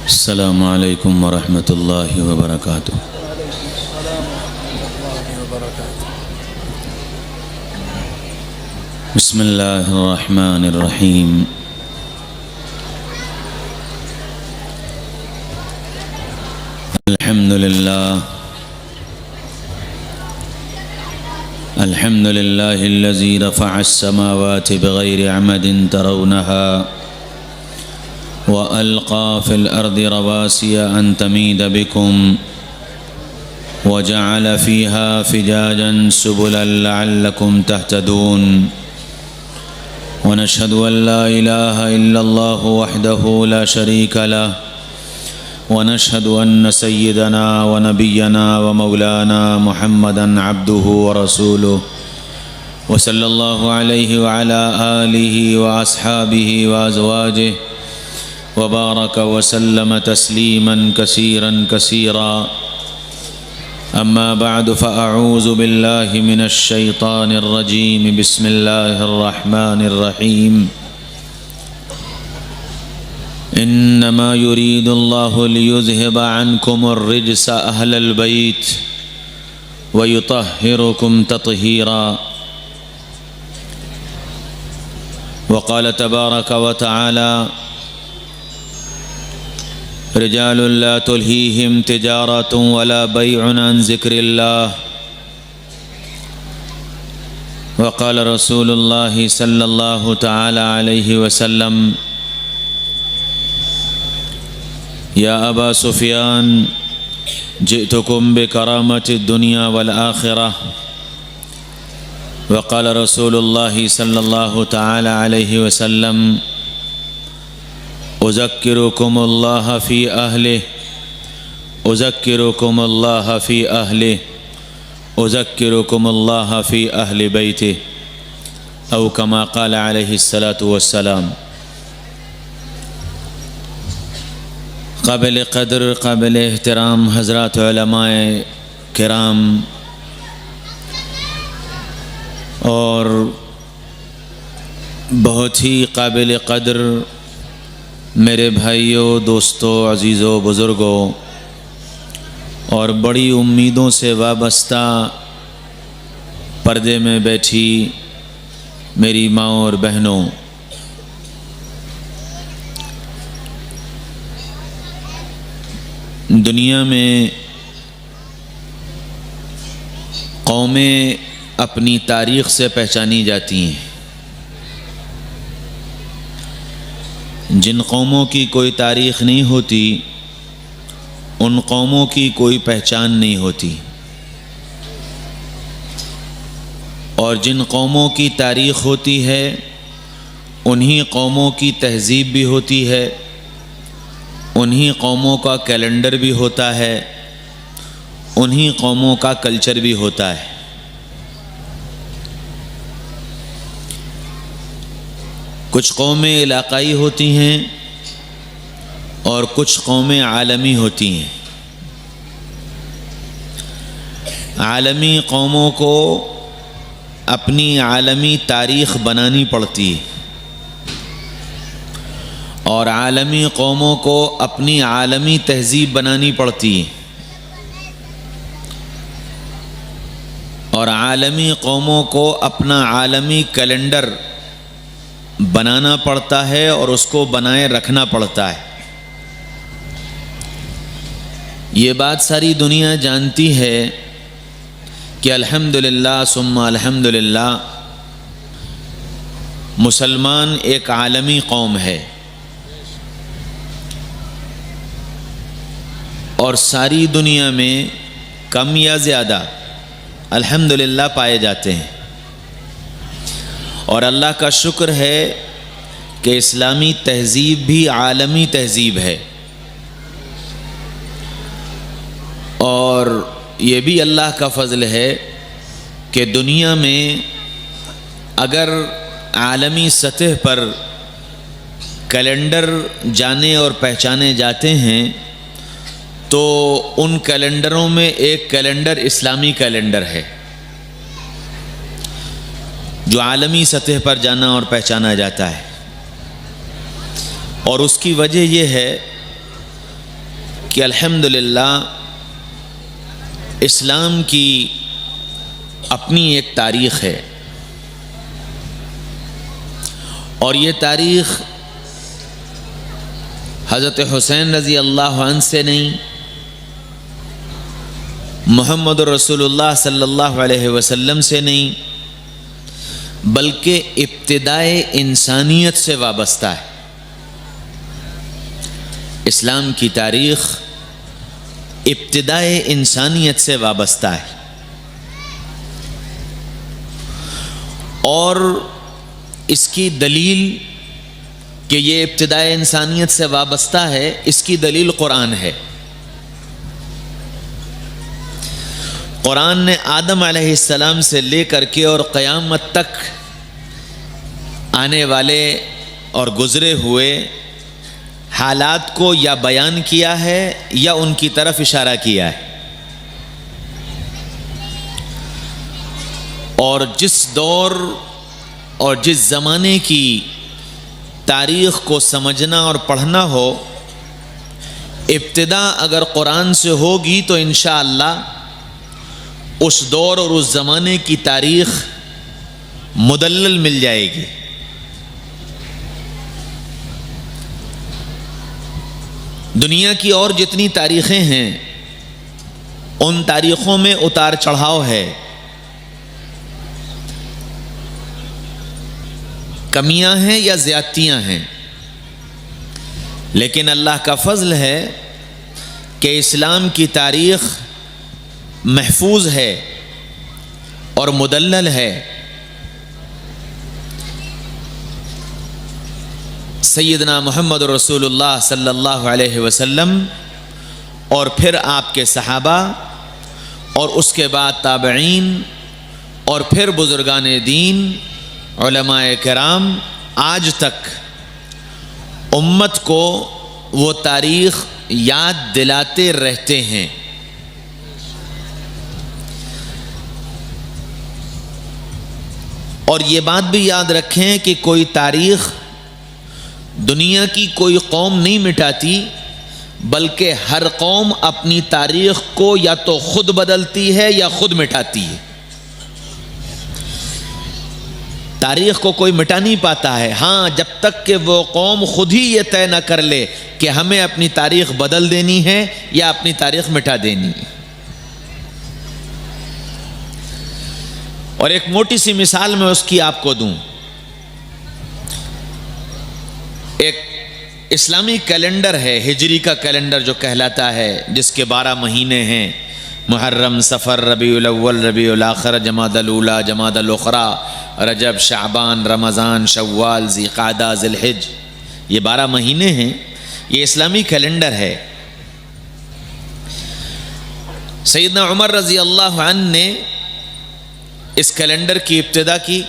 السلام علیکم ورحمۃ اللہ وبرکاتہ۔ بسم اللہ الرحمن الرحیم۔ الحمد للہ الذی رفع السماوات بغیر عمد ترونها وألقى في الأرض رواسي أن تميد بكم وجعل فيها فجاجا سبلا لعلكم تهتدون، ونشهد أن لا إله إلا الله وحده لا شريك له، ونشهد أن سيدنا ونبينا ومولانا محمدا عبده ورسوله، وصلى الله عليه وعلى آله وأصحابه وأزواجه وبارك وسلم تسليما كثيرا كثيرا، أما بعد فأعوذ بالله من الشيطان الرجيم، بسم الله الرحمن الرحيم۔ إنما يريد الله ليذهب عنكم الرجس أهل البيت ويطهركم تطهيرا، وقال تبارك وتعالى: رجال لا تلهيهم تجارة ولا بيع عن ذكر الله، وقال رسول الله صلى الله تعالى عليه وسلم: يا أبا سفيان جئتكم بكرامة الدنيا والآخرة، وقال رسول الله صلى الله تعالى عليه وسلم: أذكركم الله في أهله، أذكركم الله في أهله، أذكركم الله في أهل بيته، أو كما قال عليه الصلاة والسلام۔ قابل قدر، قابل احترام حضرات علماء کرام اور بہت ہی قابل قدر میرے بھائیوں، دوستوں، عزیزوں، بزرگوں اور بڑی امیدوں سے وابستہ پردے میں بیٹھی میری ماں اور بہنوں، دنیا میں قومیں اپنی تاریخ سے پہچانی جاتی ہیں۔ جن قوموں کی کوئی تاریخ نہیں ہوتی ان قوموں کی کوئی پہچان نہیں ہوتی، اور جن قوموں کی تاریخ ہوتی ہے انہی قوموں کی تہذیب بھی ہوتی ہے، انہی قوموں کا کیلنڈر بھی ہوتا ہے، انہی قوموں کا کلچر بھی ہوتا ہے۔ کچھ قومیں علاقائی ہوتی ہیں اور کچھ قومیں عالمی ہوتی ہیں۔ عالمی قوموں کو اپنی عالمی تاریخ بنانی پڑتی ہے، اور عالمی قوموں کو اپنی عالمی تہذیب بنانی پڑتی ہے، اور عالمی قوموں کو اپنا عالمی کیلنڈر بنانا پڑتا ہے اور اس کو بنائے رکھنا پڑتا ہے۔ یہ بات ساری دنیا جانتی ہے کہ الحمدللہ ثم الحمدللہ مسلمان ایک عالمی قوم ہے، اور ساری دنیا میں کم یا زیادہ الحمدللہ پائے جاتے ہیں، اور اللہ کا شکر ہے کہ اسلامی تہذیب بھی عالمی تہذیب ہے، اور یہ بھی اللہ کا فضل ہے کہ دنیا میں اگر عالمی سطح پر کیلنڈر جانے اور پہچانے جاتے ہیں تو ان کیلنڈروں میں ایک کیلنڈر اسلامی کیلنڈر ہے جو عالمی سطح پر جانا اور پہچانا جاتا ہے، اور اس کی وجہ یہ ہے کہ الحمدللہ اسلام کی اپنی ایک تاریخ ہے، اور یہ تاریخ حضرت حسین رضی اللہ عنہ سے نہیں، محمد رسول اللہ صلی اللہ علیہ وسلم سے نہیں، بلکہ ابتدائے انسانیت سے وابستہ ہے۔ اسلام کی تاریخ ابتدائے انسانیت سے وابستہ ہے، اور اس کی دلیل کہ یہ ابتدائے انسانیت سے وابستہ ہے، اس کی دلیل قرآن ہے۔ قرآن نے آدم علیہ السلام سے لے کر کے اور قیامت تک آنے والے اور گزرے ہوئے حالات کو یا بیان کیا ہے یا ان کی طرف اشارہ کیا ہے، اور جس دور اور جس زمانے کی تاریخ کو سمجھنا اور پڑھنا ہو، ابتدا اگر قرآن سے ہوگی تو انشاءاللہ اس دور اور اس زمانے کی تاریخ مدلل مل جائے گی۔ دنیا کی اور جتنی تاریخیں ہیں ان تاریخوں میں اتار چڑھاؤ ہے، کمیاں ہیں یا زیادتیاں ہیں، لیکن اللہ کا فضل ہے کہ اسلام کی تاریخ محفوظ ہے اور مدلل ہے۔ سیدنا محمد رسول اللہ صلی اللہ علیہ وسلم اور پھر آپ کے صحابہ اور اس کے بعد تابعین اور پھر بزرگان دین علماء کرام آج تک امت کو وہ تاریخ یاد دلاتے رہتے ہیں۔ اور یہ بات بھی یاد رکھیں کہ کوئی تاریخ دنیا کی کوئی قوم نہیں مٹاتی، بلکہ ہر قوم اپنی تاریخ کو یا تو خود بدلتی ہے یا خود مٹاتی ہے۔ تاریخ کو کوئی مٹا نہیں پاتا ہے، ہاں جب تک کہ وہ قوم خود ہی یہ طے نہ کر لے کہ ہمیں اپنی تاریخ بدل دینی ہے یا اپنی تاریخ مٹا دینی ہے۔ اور ایک موٹی سی مثال میں اس کی آپ کو دوں۔ ایک اسلامی کیلنڈر ہے، ہجری کا کیلنڈر جو کہلاتا ہے، جس کے 12 مہینے ہیں، محرم، صفر، ربیع الاول، ربیع الاخر، جمادی الاولی، جمادی الاخری، رجب، شعبان، رمضان، شوال، ذی القعدہ، ذی الحج، یہ 12 مہینے ہیں، یہ اسلامی کیلنڈر ہے۔ سیدنا عمر رضی اللہ عنہ نے اس کیلنڈر کی ابتدا کی،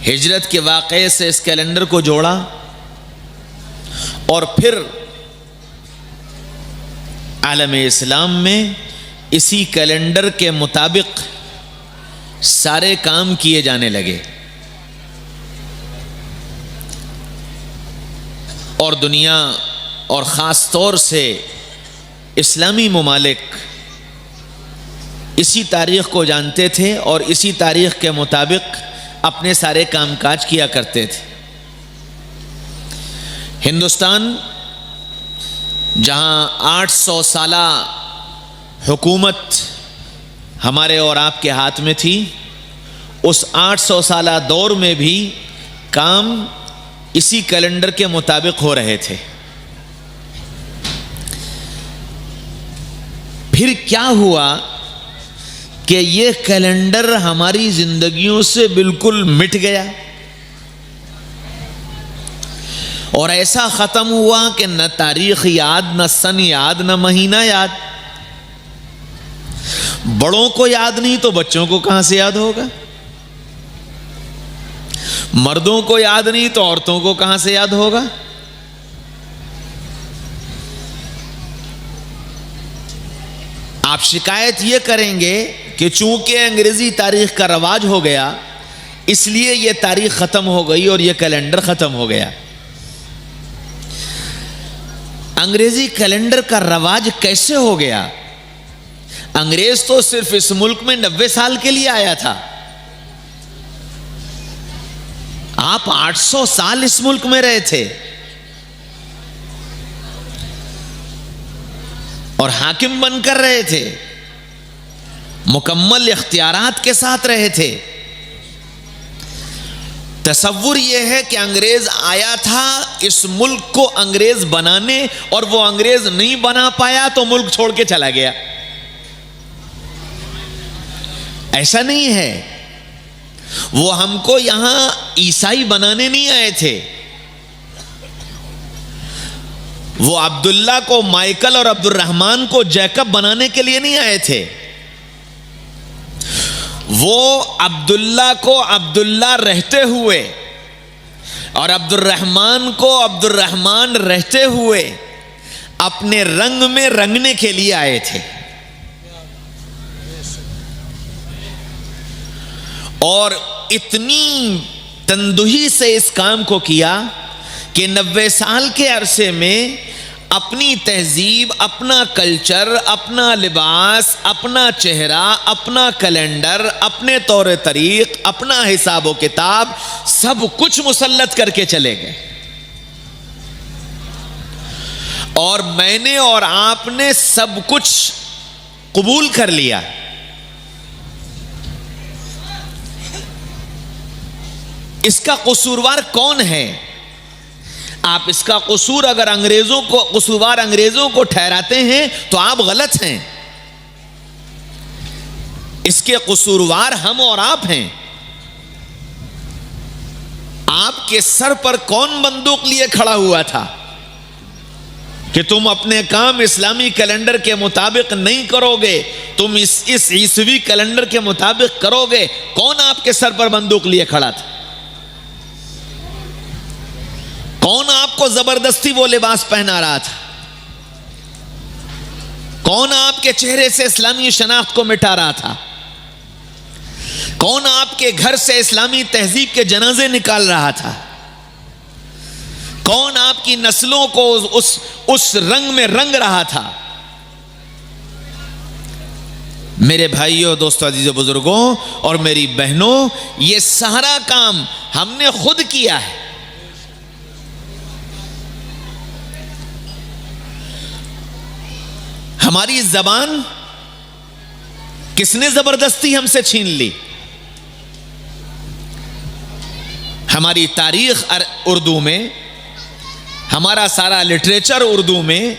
ہجرت کے واقعے سے اس کیلنڈر کو جوڑا، اور پھر عالم اسلام میں اسی کیلنڈر کے مطابق سارے کام کیے جانے لگے، اور دنیا اور خاص طور سے اسلامی ممالک اسی تاریخ کو جانتے تھے اور اسی تاریخ کے مطابق اپنے سارے کام کاج کیا کرتے تھے۔ ہندوستان جہاں 800 سالہ حکومت ہمارے اور آپ کے ہاتھ میں تھی، اس 800 سالہ دور میں بھی کام اسی کیلنڈر کے مطابق ہو رہے تھے۔ پھر کیا ہوا کہ یہ کیلنڈر ہماری زندگیوں سے بالکل مٹ گیا، اور ایسا ختم ہوا کہ نہ تاریخ یاد، نہ سن یاد، نہ مہینہ یاد۔ بڑوں کو یاد نہیں تو بچوں کو کہاں سے یاد ہوگا؟ مردوں کو یاد نہیں تو عورتوں کو کہاں سے یاد ہوگا؟ آپ شکایت یہ کریں گے کہ چونکہ انگریزی تاریخ کا رواج ہو گیا اس لیے یہ تاریخ ختم ہو گئی اور یہ کیلنڈر ختم ہو گیا۔ انگریزی کیلنڈر کا رواج کیسے ہو گیا؟ انگریز تو صرف اس ملک میں 90 سال کے لیے آیا تھا، آپ 800 سال اس ملک میں رہے تھے اور حاکم بن کر رہے تھے، مکمل اختیارات کے ساتھ رہے تھے۔ تصور یہ ہے کہ انگریز آیا تھا اس ملک کو انگریز بنانے، اور وہ انگریز نہیں بنا پایا تو ملک چھوڑ کے چلا گیا۔ ایسا نہیں ہے، وہ ہم کو یہاں عیسائی بنانے نہیں آئے تھے، وہ عبداللہ کو مائیکل اور عبد الرحمن کو جیکب بنانے کے لیے نہیں آئے تھے، وہ عبداللہ کو عبداللہ رہتے ہوئے اور عبد الرحمن کو عبد الرحمن رہتے ہوئے اپنے رنگ میں رنگنے کے لیے آئے تھے، اور اتنی تندہی سے اس کام کو کیا کہ 90 سال کے عرصے میں اپنی تہذیب، اپنا کلچر، اپنا لباس، اپنا چہرہ، اپنا کیلنڈر، اپنے طور طریق، اپنا حساب و کتاب، سب کچھ مسلط کر کے چلے گئے، اور میں نے اور آپ نے سب کچھ قبول کر لیا۔ اس کا قصوروار کون ہے؟ آپ اس کا قصور اگر قصوروار انگریزوں کو ٹھہراتے ہیں تو آپ غلط ہیں، اس کے قصوروار ہم اور آپ ہیں۔ آپ کے سر پر کون بندوق لیے کھڑا ہوا تھا کہ تم اپنے کام اسلامی کیلنڈر کے مطابق نہیں کرو گے، تم اس عیسوی کیلنڈر کے مطابق کرو گے؟ کون آپ کے سر پر بندوق لیے کھڑا تھا؟ کون آپ کو زبردستی وہ لباس پہنا رہا تھا؟ کون آپ کے چہرے سے اسلامی شناخت کو مٹا رہا تھا؟ کون آپ کے گھر سے اسلامی تہذیب کے جنازے نکال رہا تھا؟ کون آپ کی نسلوں کو اس رنگ میں رنگ رہا تھا؟ میرے بھائیوں، دوستوں، عزیزوں، بزرگوں اور میری بہنوں، یہ سارا کام ہم نے خود کیا ہے۔ ہماری زبان کس نے زبردستی ہم سے چھین لی؟ ہماری تاریخ اردو میں، ہمارا سارا لٹریچر اردو میں،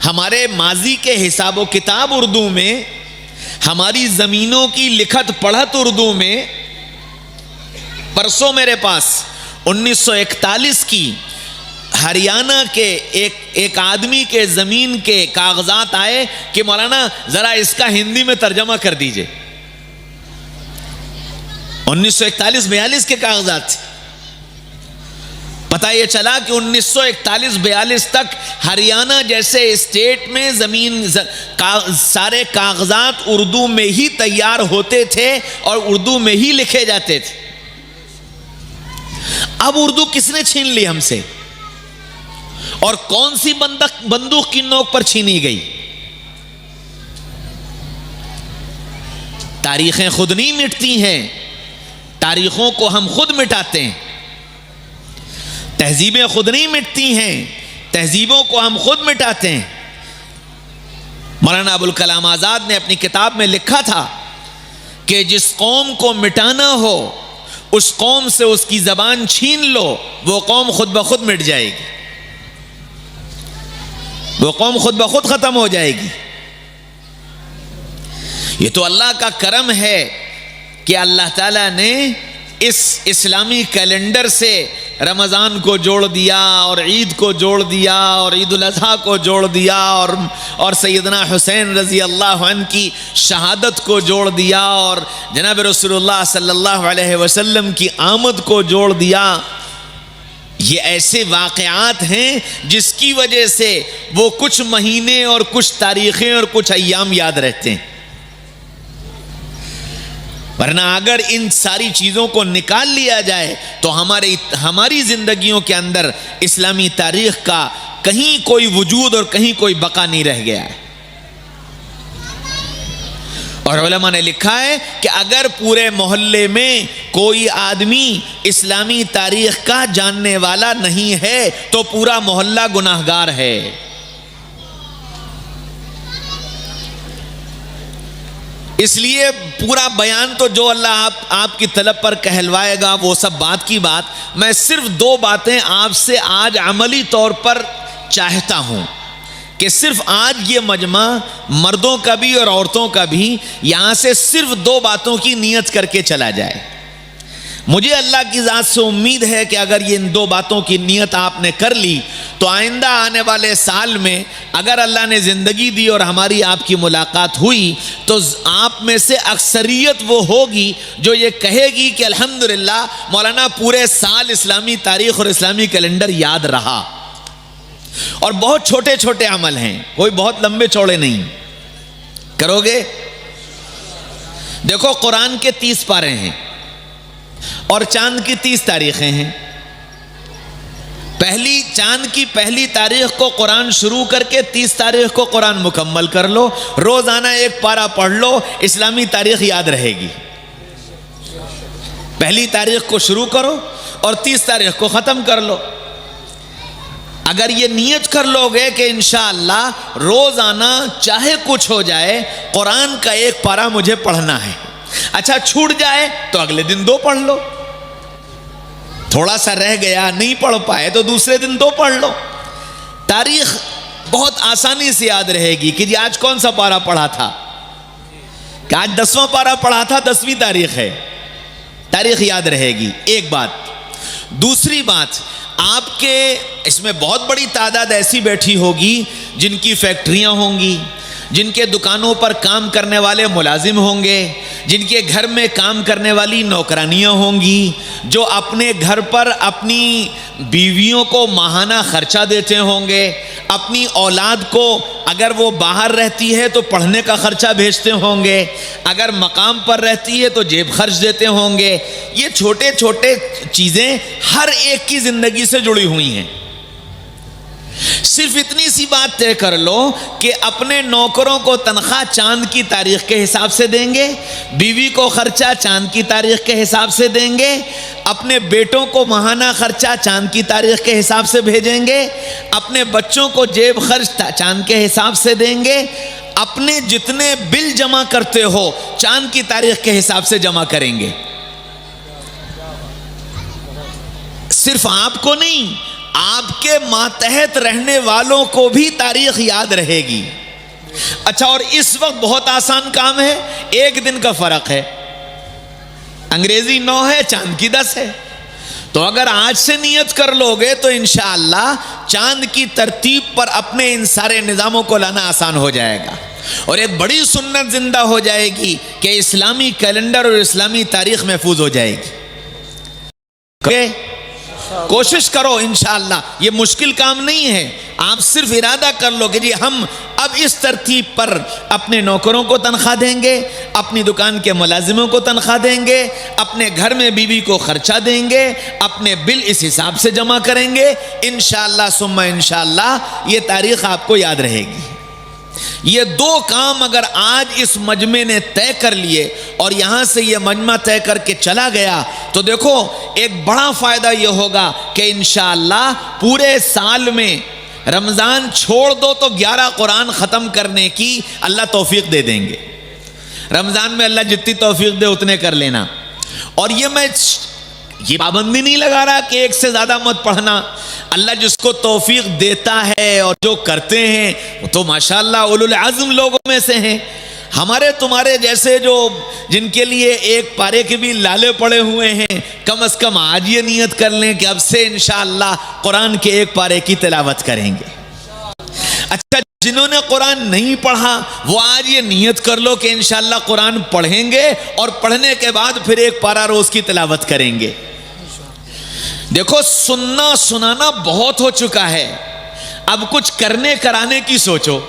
ہمارے ماضی کے حساب و کتاب اردو میں، ہماری زمینوں کی لکھت پڑھت اردو میں۔ پرسوں میرے پاس 1941 کی ہریانہ کے ایک آدمی کے زمین کے کاغذات آئے کہ مولانا ذرا اس کا ہندی میں ترجمہ کر دیجئے۔ 1941-42 کے کاغذات تھے۔ پتہ یہ چلا کہ 1941-42 تک ہریانہ جیسے اسٹیٹ میں سارے کاغذات اردو میں ہی تیار ہوتے تھے اور اردو میں ہی لکھے جاتے تھے۔ اب اردو کس نے چھین لی ہم سے؟ اور کون سی بندوق کی نوک پر چھینی گئی؟ تاریخیں خود نہیں مٹتی ہیں، تاریخوں کو ہم خود مٹاتے ہیں۔ تہذیبیں خود نہیں مٹتی ہیں، تہذیبوں کو ہم خود مٹاتے ہیں۔ مولانا ابوالکلام آزاد نے اپنی کتاب میں لکھا تھا کہ جس قوم کو مٹانا ہو اس قوم سے اس کی زبان چھین لو، وہ قوم خود بخود مٹ جائے گی، وہ قوم خود بخود ختم ہو جائے گی۔ یہ تو اللہ کا کرم ہے کہ اللہ تعالیٰ نے اس اسلامی کیلنڈر سے رمضان کو جوڑ دیا اور عید کو جوڑ دیا اور عید الاضحیٰ کو جوڑ دیا اور سیدنا حسین رضی اللہ عنہ کی شہادت کو جوڑ دیا اور جناب رسول اللہ صلی اللہ علیہ وسلم کی آمد کو جوڑ دیا۔ یہ ایسے واقعات ہیں جس کی وجہ سے وہ کچھ مہینے اور کچھ تاریخیں اور کچھ ایام یاد رہتے ہیں، ورنہ اگر ان ساری چیزوں کو نکال لیا جائے تو ہماری زندگیوں کے اندر اسلامی تاریخ کا کہیں کوئی وجود اور کہیں کوئی بقا نہیں رہ گیا ہے۔ اور علماء نے لکھا ہے کہ اگر پورے محلے میں کوئی آدمی اسلامی تاریخ کا جاننے والا نہیں ہے تو پورا محلہ گناہگار ہے۔ اس لیے پورا بیان تو جو اللہ آپ کی طلب پر کہلوائے گا وہ سب بات کی بات، میں صرف 2 باتیں آپ سے آج عملی طور پر چاہتا ہوں کہ صرف آج یہ مجمع مردوں کا بھی اور عورتوں کا بھی یہاں سے صرف 2 باتوں کی نیت کر کے چلا جائے۔ مجھے اللہ کی ذات سے امید ہے کہ اگر یہ ان 2 باتوں کی نیت آپ نے کر لی تو آئندہ آنے والے سال میں اگر اللہ نے زندگی دی اور ہماری آپ کی ملاقات ہوئی تو آپ میں سے اکثریت وہ ہوگی جو یہ کہے گی کہ الحمدللہ مولانا پورے سال اسلامی تاریخ اور اسلامی کیلنڈر یاد رہا۔ اور بہت چھوٹے چھوٹے عمل ہیں، کوئی بہت لمبے چوڑے نہیں۔ کرو گے؟ دیکھو قرآن کے 30 پارے ہیں اور چاند کی 30 تاریخیں ہیں۔ چاند کی پہلی تاریخ کو قرآن شروع کر کے 30 تاریخ کو قرآن مکمل کر لو، روزانہ 1 پارہ پڑھ لو، اسلامی تاریخ یاد رہے گی۔ پہلی تاریخ کو شروع کرو اور 30 تاریخ کو ختم کر لو۔ اگر یہ نیت کر لو گے کہ انشاءاللہ روزانہ چاہے کچھ ہو جائے قرآن کا 1 پارہ مجھے پڑھنا ہے، اچھا چھوٹ جائے تو اگلے دن 2 پڑھ لو، تھوڑا سا رہ گیا نہیں پڑھ پائے تو دوسرے دن 2 پڑھ لو۔ تاریخ بہت آسانی سے یاد رہے گی کہ جی آج کون سا پارہ پڑھا تھا، کہ آج 10واں پارہ پڑھا تھا، 10ویں تاریخ ہے، تاریخ یاد رہے گی۔ ایک بات۔ دوسری بات، آپ کے اس میں بہت بڑی تعداد ایسی بیٹھی ہوگی جن کی فیکٹریاں ہوں گی، جن کے دکانوں پر کام کرنے والے ملازم ہوں گے، جن کے گھر میں کام کرنے والی نوکرانیاں ہوں گی، جو اپنے گھر پر اپنی بیویوں کو ماہانہ خرچہ دیتے ہوں گے، اپنی اولاد کو اگر وہ باہر رہتی ہے تو پڑھنے کا خرچہ بھیجتے ہوں گے، اگر مقام پر رہتی ہے تو جیب خرچ دیتے ہوں گے۔ یہ چھوٹے چھوٹے چیزیں ہر ایک کی زندگی سے جڑی ہوئی ہیں۔ صرف اتنی سی بات طے کر لو کہ اپنے نوکروں کو تنخواہ چاند کی تاریخ کے حساب سے دیں گے، بیوی کو خرچہ چاند کی تاریخ کے حساب سے دیں گے، اپنے بیٹوں کو ماہانہ خرچہ چاند کی تاریخ کے حساب سے بھیجیں گے، اپنے بچوں کو جیب خرچ چاند کے حساب سے دیں گے، اپنے جتنے بل جمع کرتے ہو چاند کی تاریخ کے حساب سے جمع کریں گے۔ صرف آپ کو نہیں، آپ کے ماتحت رہنے والوں کو بھی تاریخ یاد رہے گی۔ اچھا، اور اس وقت بہت آسان کام ہے، 1 دن کا فرق ہے، انگریزی 9 ہے، چاند کی 10 ہے۔ تو اگر آج سے نیت کر لو گے تو انشاءاللہ چاند کی ترتیب پر اپنے ان سارے نظاموں کو لانا آسان ہو جائے گا، اور ایک بڑی سنت زندہ ہو جائے گی کہ اسلامی کیلنڈر اور اسلامی تاریخ محفوظ ہو جائے گی۔ کوشش کرو انشاءاللہ، یہ مشکل کام نہیں ہے، آپ صرف ارادہ کر لو کہ جی ہم اب اس ترتیب پر اپنے نوکروں کو تنخواہ دیں گے، اپنی دکان کے ملازموں کو تنخواہ دیں گے، اپنے گھر میں بیوی کو خرچہ دیں گے، اپنے بل اس حساب سے جمع کریں گے، انشاءاللہ ثم انشاءاللہ یہ تاریخ آپ کو یاد رہے گی۔ یہ 2 کام اگر آج اس مجمع نے طے کر لیے اور یہاں سے یہ مجمع طے کر کے چلا گیا تو دیکھو ایک بڑا فائدہ یہ ہوگا کہ انشاءاللہ پورے سال میں رمضان چھوڑ دو تو 11 قرآن ختم کرنے کی اللہ توفیق دے دیں گے۔ رمضان میں اللہ جتنی توفیق دے اتنے کر لینا۔ اور یہ پابندی نہیں لگا رہا کہ 1 سے زیادہ مت پڑھنا، اللہ جس کو توفیق دیتا ہے اور جو کرتے ہیں وہ تو ماشاءاللہ اولو العزم لوگوں میں سے ہیں۔ ہمارے تمہارے جیسے جو جن کے لیے 1 پارے کے بھی لالے پڑے ہوئے ہیں، کم از کم آج یہ نیت کر لیں کہ اب سے انشاءاللہ قرآن کے 1 پارے کی تلاوت کریں گے۔ اچھا، جنہوں نے قرآن نہیں پڑھا وہ آج یہ نیت کر لو کہ انشاءاللہ قرآن پڑھیں گے اور پڑھنے کے بعد پھر 1 پارہ روز کی تلاوت کریں گے۔ دیکھو سننا سنانا بہت ہو چکا ہے، اب کچھ کرنے کرانے کی سوچو۔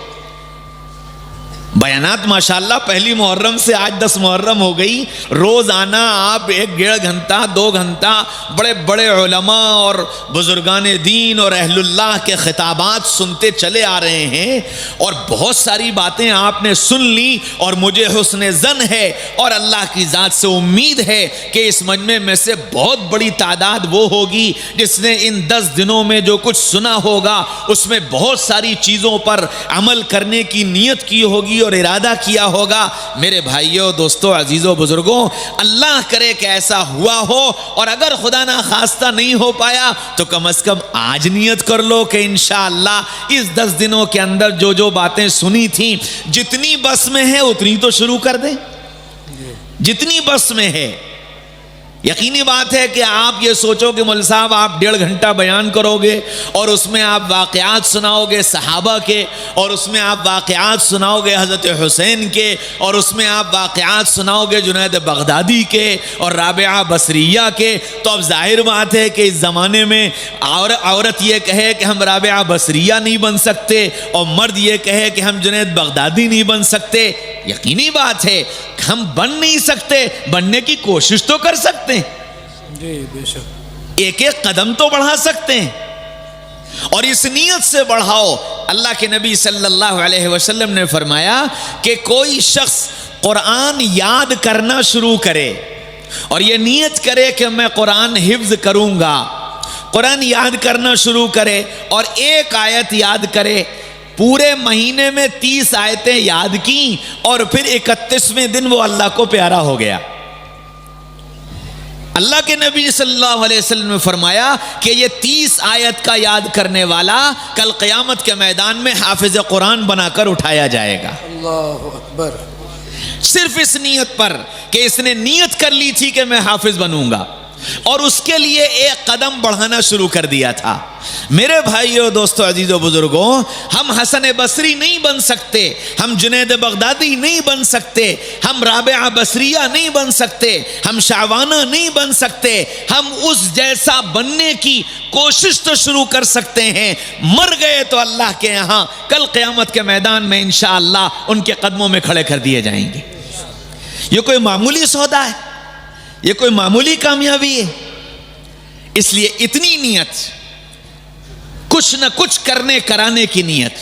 بیانات ماشاءاللہ پہلی محرم سے آج 10 محرم ہو گئی، روز آنا آپ 1-1.5 گھنٹہ 2 گھنٹہ بڑے بڑے علماء اور بزرگان دین اور اہل اللہ کے خطابات سنتے چلے آ رہے ہیں، اور بہت ساری باتیں آپ نے سن لی، اور مجھے حسن ظن ہے اور اللہ کی ذات سے امید ہے کہ اس مجمع میں سے بہت بڑی تعداد وہ ہوگی جس نے ان 10 دنوں میں جو کچھ سنا ہوگا اس میں بہت ساری چیزوں پر عمل کرنے کی نیت کی ہوگی اور ارادہ کیا ہوگا۔ میرے بھائیوں، دوستوں، عزیزوں، بزرگوں، اللہ کرے کہ ایسا ہوا ہو، اور اگر خدا نہ خواستہ نہیں ہو پایا تو کم از کم آج نیت کر لو کہ انشاءاللہ اس 10 دنوں کے اندر جو باتیں سنی تھیں، جتنی بس میں ہے اتنی تو شروع کر دیں، جتنی بس میں ہے۔ یقینی بات ہے کہ آپ یہ سوچو کہ مول صاحب آپ 1.5 گھنٹہ بیان کرو گے اور اس میں آپ واقعات سناؤ گے صحابہ کے، اور اس میں آپ واقعات سناؤ گے حضرت حسین کے، اور اس میں آپ واقعات سناؤ گے جنید بغدادی کے اور رابعہ بصریہ کے، تو اب ظاہر بات ہے کہ اس زمانے میں عورت یہ کہے کہ ہم رابعہ بصریہ نہیں بن سکتے اور مرد یہ کہے کہ ہم جنید بغدادی نہیں بن سکتے۔ یقینی بات ہے ہم بن نہیں سکتے، بننے کی کوشش تو کر سکتے ہیں، جی بے شک، ایک قدم تو بڑھا سکتے ہیں، اور اس نیت سے بڑھاؤ۔ اللہ کے نبی صلی اللہ علیہ وسلم نے فرمایا کہ کوئی شخص قرآن یاد کرنا شروع کرے اور یہ نیت کرے کہ میں قرآن حفظ کروں گا، قرآن یاد کرنا شروع کرے اور ایک آیت یاد کرے، پورے مہینے میں 30 آیتیں یاد کی اور پھر 31ویں دن وہ اللہ کو پیارا ہو گیا۔ اللہ کے نبی صلی اللہ علیہ وسلم نے فرمایا کہ یہ 30 آیت کا یاد کرنے والا کل قیامت کے میدان میں حافظ قرآن بنا کر اٹھایا جائے گا، اللہ اکبر، صرف اس نیت پر کہ اس نے نیت کر لی تھی کہ میں حافظ بنوں گا، اور اس کے لیے ایک قدم بڑھانا شروع کر دیا تھا۔ میرے بھائیوں، دوستوں، عزیزوں، بزرگوں، ہم حسن بصری نہیں بن سکتے، ہم جنید بغدادی نہیں بن سکتے، ہم رابعہ بصریہ نہیں بن سکتے، ہم شعوانہ نہیں بن سکتے، ہم اس جیسا بننے کی کوشش تو شروع کر سکتے ہیں، مر گئے تو اللہ کے یہاں کل قیامت کے میدان میں انشاءاللہ ان کے قدموں میں کھڑے کر دیے جائیں گے۔ یہ کوئی معمولی سودا ہے، یہ کوئی معمولی کامیابی ہے؟ اس لیے اتنی نیت، کچھ نہ کچھ کرنے کرانے کی نیت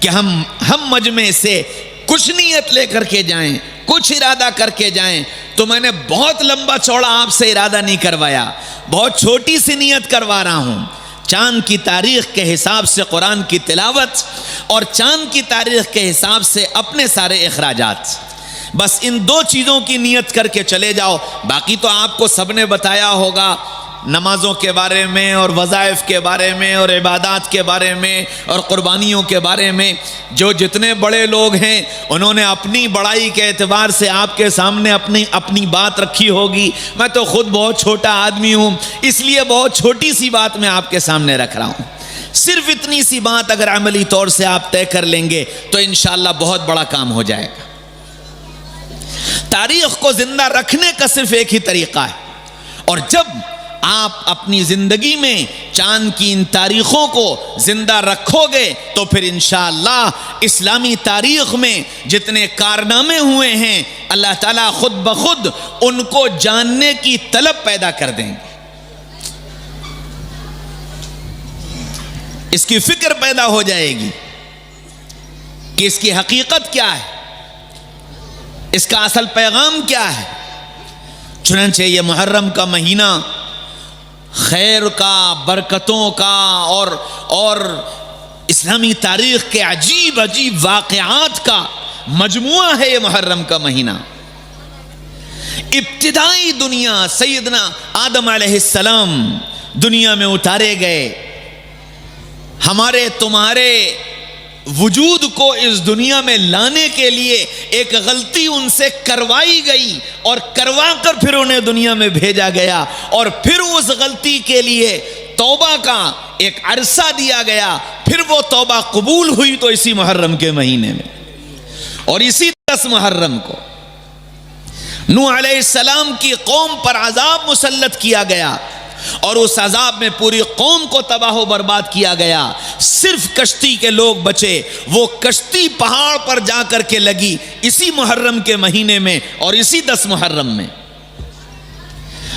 کہ ہم مجمع سے کچھ نیت لے کر کے جائیں، کچھ ارادہ کر کے جائیں۔ تو میں نے بہت لمبا چوڑا آپ سے ارادہ نہیں کروایا، بہت چھوٹی سی نیت کروا رہا ہوں۔ چاند کی تاریخ کے حساب سے قرآن کی تلاوت اور چاند کی تاریخ کے حساب سے اپنے سارے اخراجات، بس ان 2 چیزوں کی نیت کر کے چلے جاؤ۔ باقی تو آپ کو سب نے بتایا ہوگا، نمازوں کے بارے میں اور وظائف کے بارے میں اور عبادات کے بارے میں اور قربانیوں کے بارے میں، جو جتنے بڑے لوگ ہیں انہوں نے اپنی بڑائی کے اعتبار سے آپ کے سامنے اپنی بات رکھی ہوگی۔ میں تو خود بہت چھوٹا آدمی ہوں، اس لیے بہت چھوٹی سی بات میں آپ کے سامنے رکھ رہا ہوں۔ صرف اتنی سی بات اگر عملی طور سے آپ طے کر لیں گے تو انشاءاللہ بہت بڑا کام ہو جائے گا۔ تاریخ کو زندہ رکھنے کا صرف ایک ہی طریقہ ہے، اور جب آپ اپنی زندگی میں چاند کی ان تاریخوں کو زندہ رکھو گے تو پھر انشاءاللہ اسلامی تاریخ میں جتنے کارنامے ہوئے ہیں اللہ تعالیٰ خود بخود ان کو جاننے کی طلب پیدا کر دیں گے، اس کی فکر پیدا ہو جائے گی کہ اس کی حقیقت کیا ہے، اس کا اصل پیغام کیا ہے۔ چنانچہ یہ محرم کا مہینہ خیر کا، برکتوں کا اور اسلامی تاریخ کے عجیب عجیب واقعات کا مجموعہ ہے۔ یہ محرم کا مہینہ ابتدائی دنیا سیدنا آدم علیہ السلام دنیا میں اتارے گئے، ہمارے تمہارے وجود کو اس دنیا میں لانے کے لیے ایک غلطی ان سے کروائی گئی اور کروا کر پھر انہیں دنیا میں بھیجا گیا، اور پھر اس غلطی کے لیے توبہ کا ایک عرصہ دیا گیا، پھر وہ توبہ قبول ہوئی تو اسی محرم کے مہینے میں، اور اسی 10 محرم کو نوح علیہ السلام کی قوم پر عذاب مسلط کیا گیا، اور اس عذاب میں پوری قوم کو تباہ و برباد کیا گیا، صرف کشتی کے لوگ بچے۔ وہ کشتی پہاڑ پر جا کر کے لگی اسی محرم کے مہینے میں اور اسی 10 محرم میں۔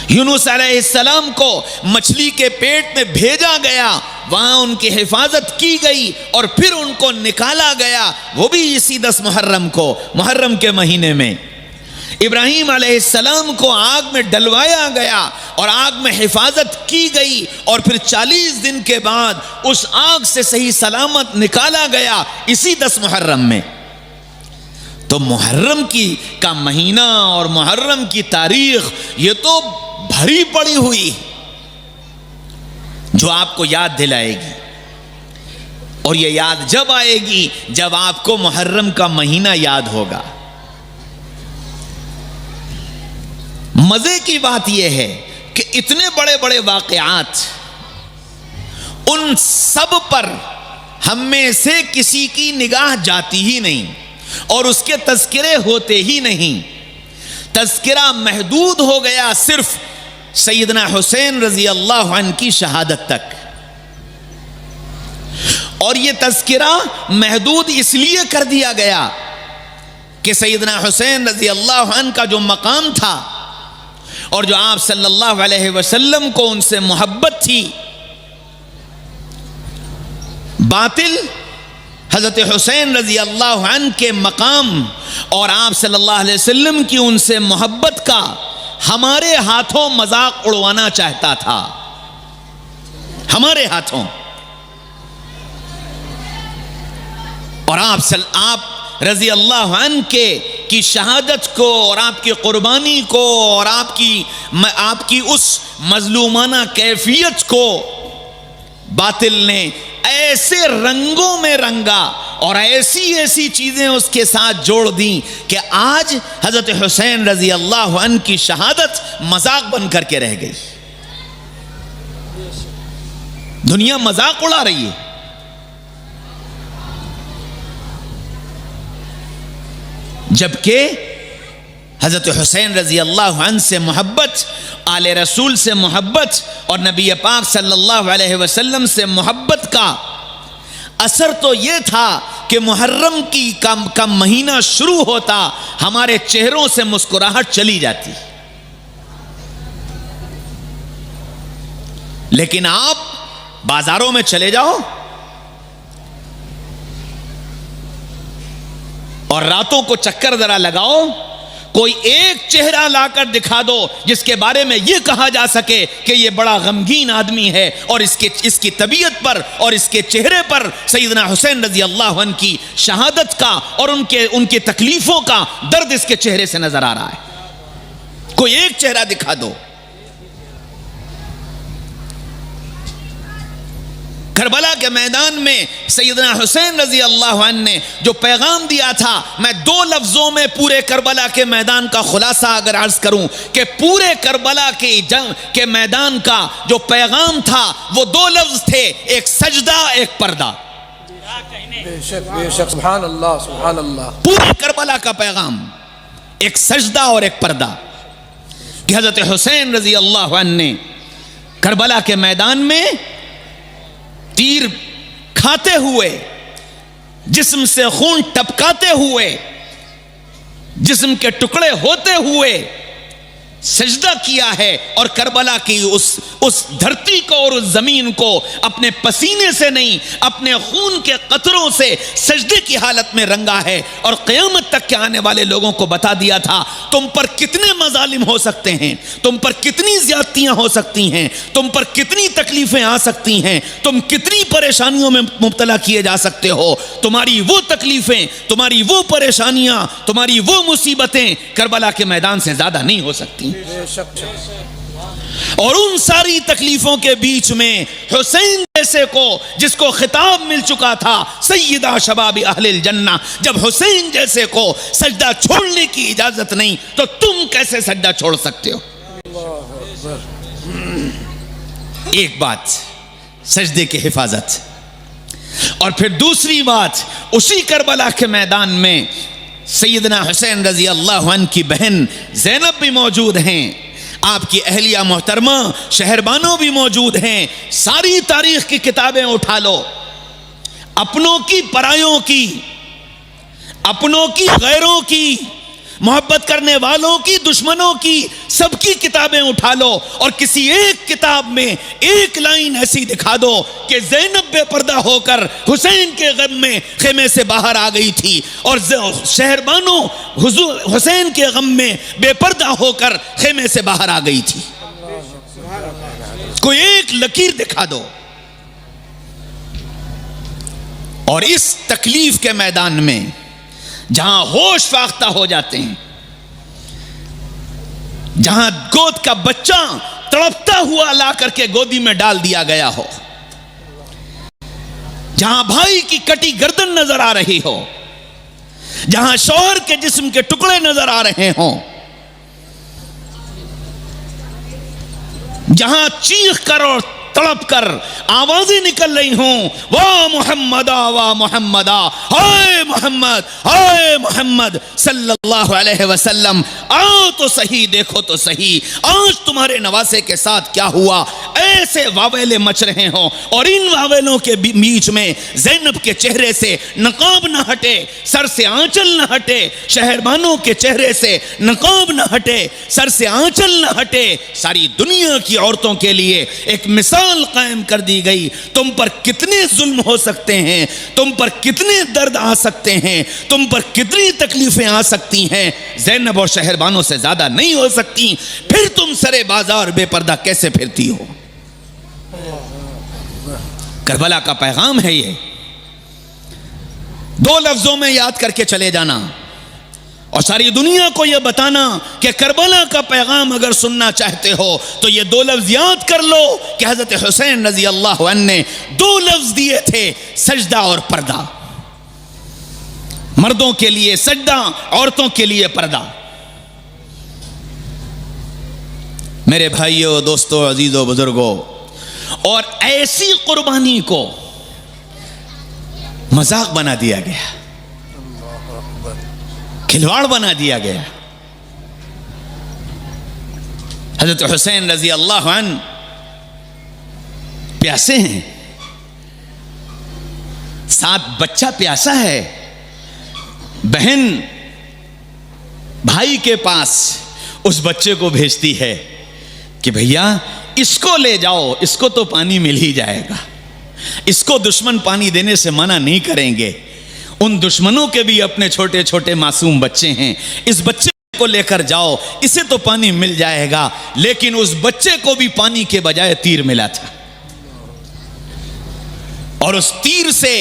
یونس علیہ السلام کو مچھلی کے پیٹ میں بھیجا گیا، وہاں ان کی حفاظت کی گئی اور پھر ان کو نکالا گیا، وہ بھی اسی 10 محرم کو، محرم کے مہینے میں۔ ابراہیم علیہ السلام کو آگ میں ڈلوایا گیا اور آگ میں حفاظت کی گئی اور پھر 40 دن کے بعد اس آگ سے صحیح سلامت نکالا گیا اسی 10 محرم میں۔ تو محرم کا مہینہ اور محرم کی تاریخ یہ تو بھری پڑی ہوئی جو آپ کو یاد دلائے گی، اور یہ یاد جب آئے گی جب آپ کو محرم کا مہینہ یاد ہوگا۔ مزے کی بات یہ ہے کہ اتنے بڑے بڑے واقعات، ان سب پر ہم میں سے کسی کی نگاہ جاتی ہی نہیں اور اس کے تذکرے ہوتے ہی نہیں۔ تذکرہ محدود ہو گیا صرف سیدنا حسین رضی اللہ عنہ کی شہادت تک، اور یہ تذکرہ محدود اس لیے کر دیا گیا کہ سیدنا حسین رضی اللہ عنہ کا جو مقام تھا اور جو آپ صلی اللہ علیہ وسلم کو ان سے محبت تھی، باطل حضرت حسین رضی اللہ عنہ کے مقام اور آپ صلی اللہ علیہ وسلم کی ان سے محبت کا ہمارے ہاتھوں مذاق اڑوانا چاہتا تھا، ہمارے ہاتھوں۔ اور آپ رضی اللہ عنہ کی شہادت کو اور آپ کی قربانی کو اور آپ کی اس مظلومانہ کیفیت کو باطل نے ایسے رنگوں میں رنگا اور ایسی چیزیں اس کے ساتھ جوڑ دیں کہ آج حضرت حسین رضی اللہ عنہ کی شہادت مذاق بن کر کے رہ گئی۔ دنیا مذاق اڑا رہی ہے۔ جبکہ حضرت حسین رضی اللہ عنہ سے محبت، آل رسول سے محبت اور نبی پاک صلی اللہ علیہ وسلم سے محبت کا اثر تو یہ تھا کہ محرم کا مہینہ شروع ہوتا، ہمارے چہروں سے مسکراہٹ چلی جاتی۔ لیکن آپ بازاروں میں چلے جاؤ اور راتوں کو چکر ذرا لگاؤ، کوئی ایک چہرہ لا کر دکھا دو جس کے بارے میں یہ کہا جا سکے کہ یہ بڑا غمگین آدمی ہے اور اس کی طبیعت پر اور اس کے چہرے پر سیدنا حسین رضی اللہ عنہ کی شہادت کا اور ان کے تکلیفوں کا درد اس کے چہرے سے نظر آ رہا ہے۔ کوئی ایک چہرہ دکھا دو۔ کربلا کے میدان میں سیدنا حسین رضی اللہ عنہ نے جو پیغام دیا تھا، میں 2 لفظوں میں پورے کربلا کے میدان کا خلاصہ اگر عرض کروں کہ پورے کربلا کی جنگ کے میدان کا جو پیغام تھا وہ 2 لفظ تھے، ایک سجدہ، ایک پردہ۔ بے شک سبحان اللہ سبحان اللہ۔ پورے کربلا کا پیغام ایک سجدہ اور ایک پردہ، کہ حضرت حسین رضی اللہ عنہ نے کربلا کے میدان میں تیر کھاتے ہوئے، جسم سے خون ٹپکاتے ہوئے، جسم کے ٹکڑے ہوتے ہوئے سجدہ کیا ہے، اور کربلا کی اس دھرتی کو اور اس زمین کو اپنے پسینے سے نہیں، اپنے خون کے قطروں سے سجدے کی حالت میں رنگا ہے، اور قیامت تک کے آنے والے لوگوں کو بتا دیا تھا تم پر کتنے مظالم ہو سکتے ہیں، تم پر کتنی زیادتیاں ہو سکتی ہیں، تم پر کتنی تکلیفیں آ سکتی ہیں، تم کتنی پریشانیوں میں مبتلا کیے جا سکتے ہو۔ تمہاری وہ تکلیفیں، تمہاری وہ پریشانیاں، تمہاری وہ مصیبتیں کربلا کے میدان سے زیادہ نہیں ہو سکتی۔ اور ان ساری تکلیفوں کے بیچ میں حسین جیسے کو، جس کو خطاب مل چکا تھا سیدہ شباب اہل الجنہ، جب حسین جیسے کو سجدہ چھوڑنے کی اجازت نہیں تو تم کیسے سجدہ چھوڑ سکتے ہو؟ ایک بات سجدے کی حفاظت، اور پھر دوسری بات اسی کربلا کے میدان میں سیدنا حسین رضی اللہ عنہ کی بہن زینب بھی موجود ہیں، آپ کی اہلیہ محترمہ شہر بانو بھی موجود ہیں. ساری تاریخ کی کتابیں اٹھا لو، اپنوں کی پرایوں کی، اپنوں کی غیروں کی، محبت کرنے والوں کی دشمنوں کی، سب کی کتابیں اٹھا لو اور کسی ایک کتاب میں ایک لائن ایسی دکھا دو کہ زینب بے پردہ ہو کر حسین کے غم میں خیمے سے باہر آ گئی تھی اور شہر بانو حسین کے غم میں بے پردہ ہو کر خیمے سے باہر آ گئی تھی. کوئی ایک لکیر دکھا دو. اور اس تکلیف کے میدان میں جہاں ہوش فاختہ ہو جاتے ہیں، جہاں گود کا بچہ تڑپتا ہوا لا کر کے گودی میں ڈال دیا گیا ہو، جہاں بھائی کی کٹی گردن نظر آ رہی ہو، جہاں شوہر کے جسم کے ٹکڑے نظر آ رہے ہوں، جہاں چیخ کر اور تڑپ کر آوازیں نکل رہی ہوں، واہ محمدہ واہ محمدہ، ہائے محمد ہائے محمد صلی اللہ علیہ وسلم، آؤ تو صحیح، دیکھو تو صحیح آج تمہارے نواسے کے ساتھ کیا ہوا. ایسے واویلے مچ رہے ہوں اور ان واویلوں کے بیچ میں زینب کے چہرے سے نقاب نہ ہٹے، سر سے آنچل نہ ہٹے، شہر بانو کے چہرے سے نقاب نہ ہٹے، سر سے آنچل نہ ہٹے. ساری دنیا کی عورتوں کے لیے ایک مثال قائم کر دی گئی. تم پر کتنے ظلم ہو سکتے ہیں، تم پر کتنے درد آ سکتے ہیں، تم پر کتنی تکلیفیں آ سکتی ہیں، زینب اور شہر بانو سے زیادہ نہیں ہو سکتی. پھر تم سرے بازار بے پردہ کیسے پھرتی ہو؟ کربلا کا پیغام ہے یہ. دو لفظوں میں یاد کر کے چلے جانا اور ساری دنیا کو یہ بتانا کہ کربلا کا پیغام اگر سننا چاہتے ہو تو یہ دو لفظ یاد کر لو کہ حضرت حسین رضی اللہ عنہ نے دو لفظ دیے تھے، سجدہ اور پردہ. مردوں کے لیے سجدہ، عورتوں کے لیے پردہ. میرے بھائیوں، دوستوں، عزیزوں، بزرگوں، اور ایسی قربانی کو مذاق بنا دیا گیا، کھلواڑ بنا دیا گیا. حضرت حسین رضی اللہ عنہ پیاسے ہیں، ساتھ بچہ پیاسا ہے. بہن بھائی کے پاس اس بچے کو بھیجتی ہے کہ بھیا اس کو لے جاؤ، اس کو تو پانی مل ہی جائے گا، اس کو دشمن پانی دینے سے منع نہیں کریں گے. ان دشمنوں کے بھی اپنے چھوٹے چھوٹے معصوم بچے ہیں، اس بچے کو لے کر جاؤ، اسے تو پانی مل جائے گا. لیکن اس بچے کو بھی پانی کے بجائے تیر ملا تھا اور اس تیر سے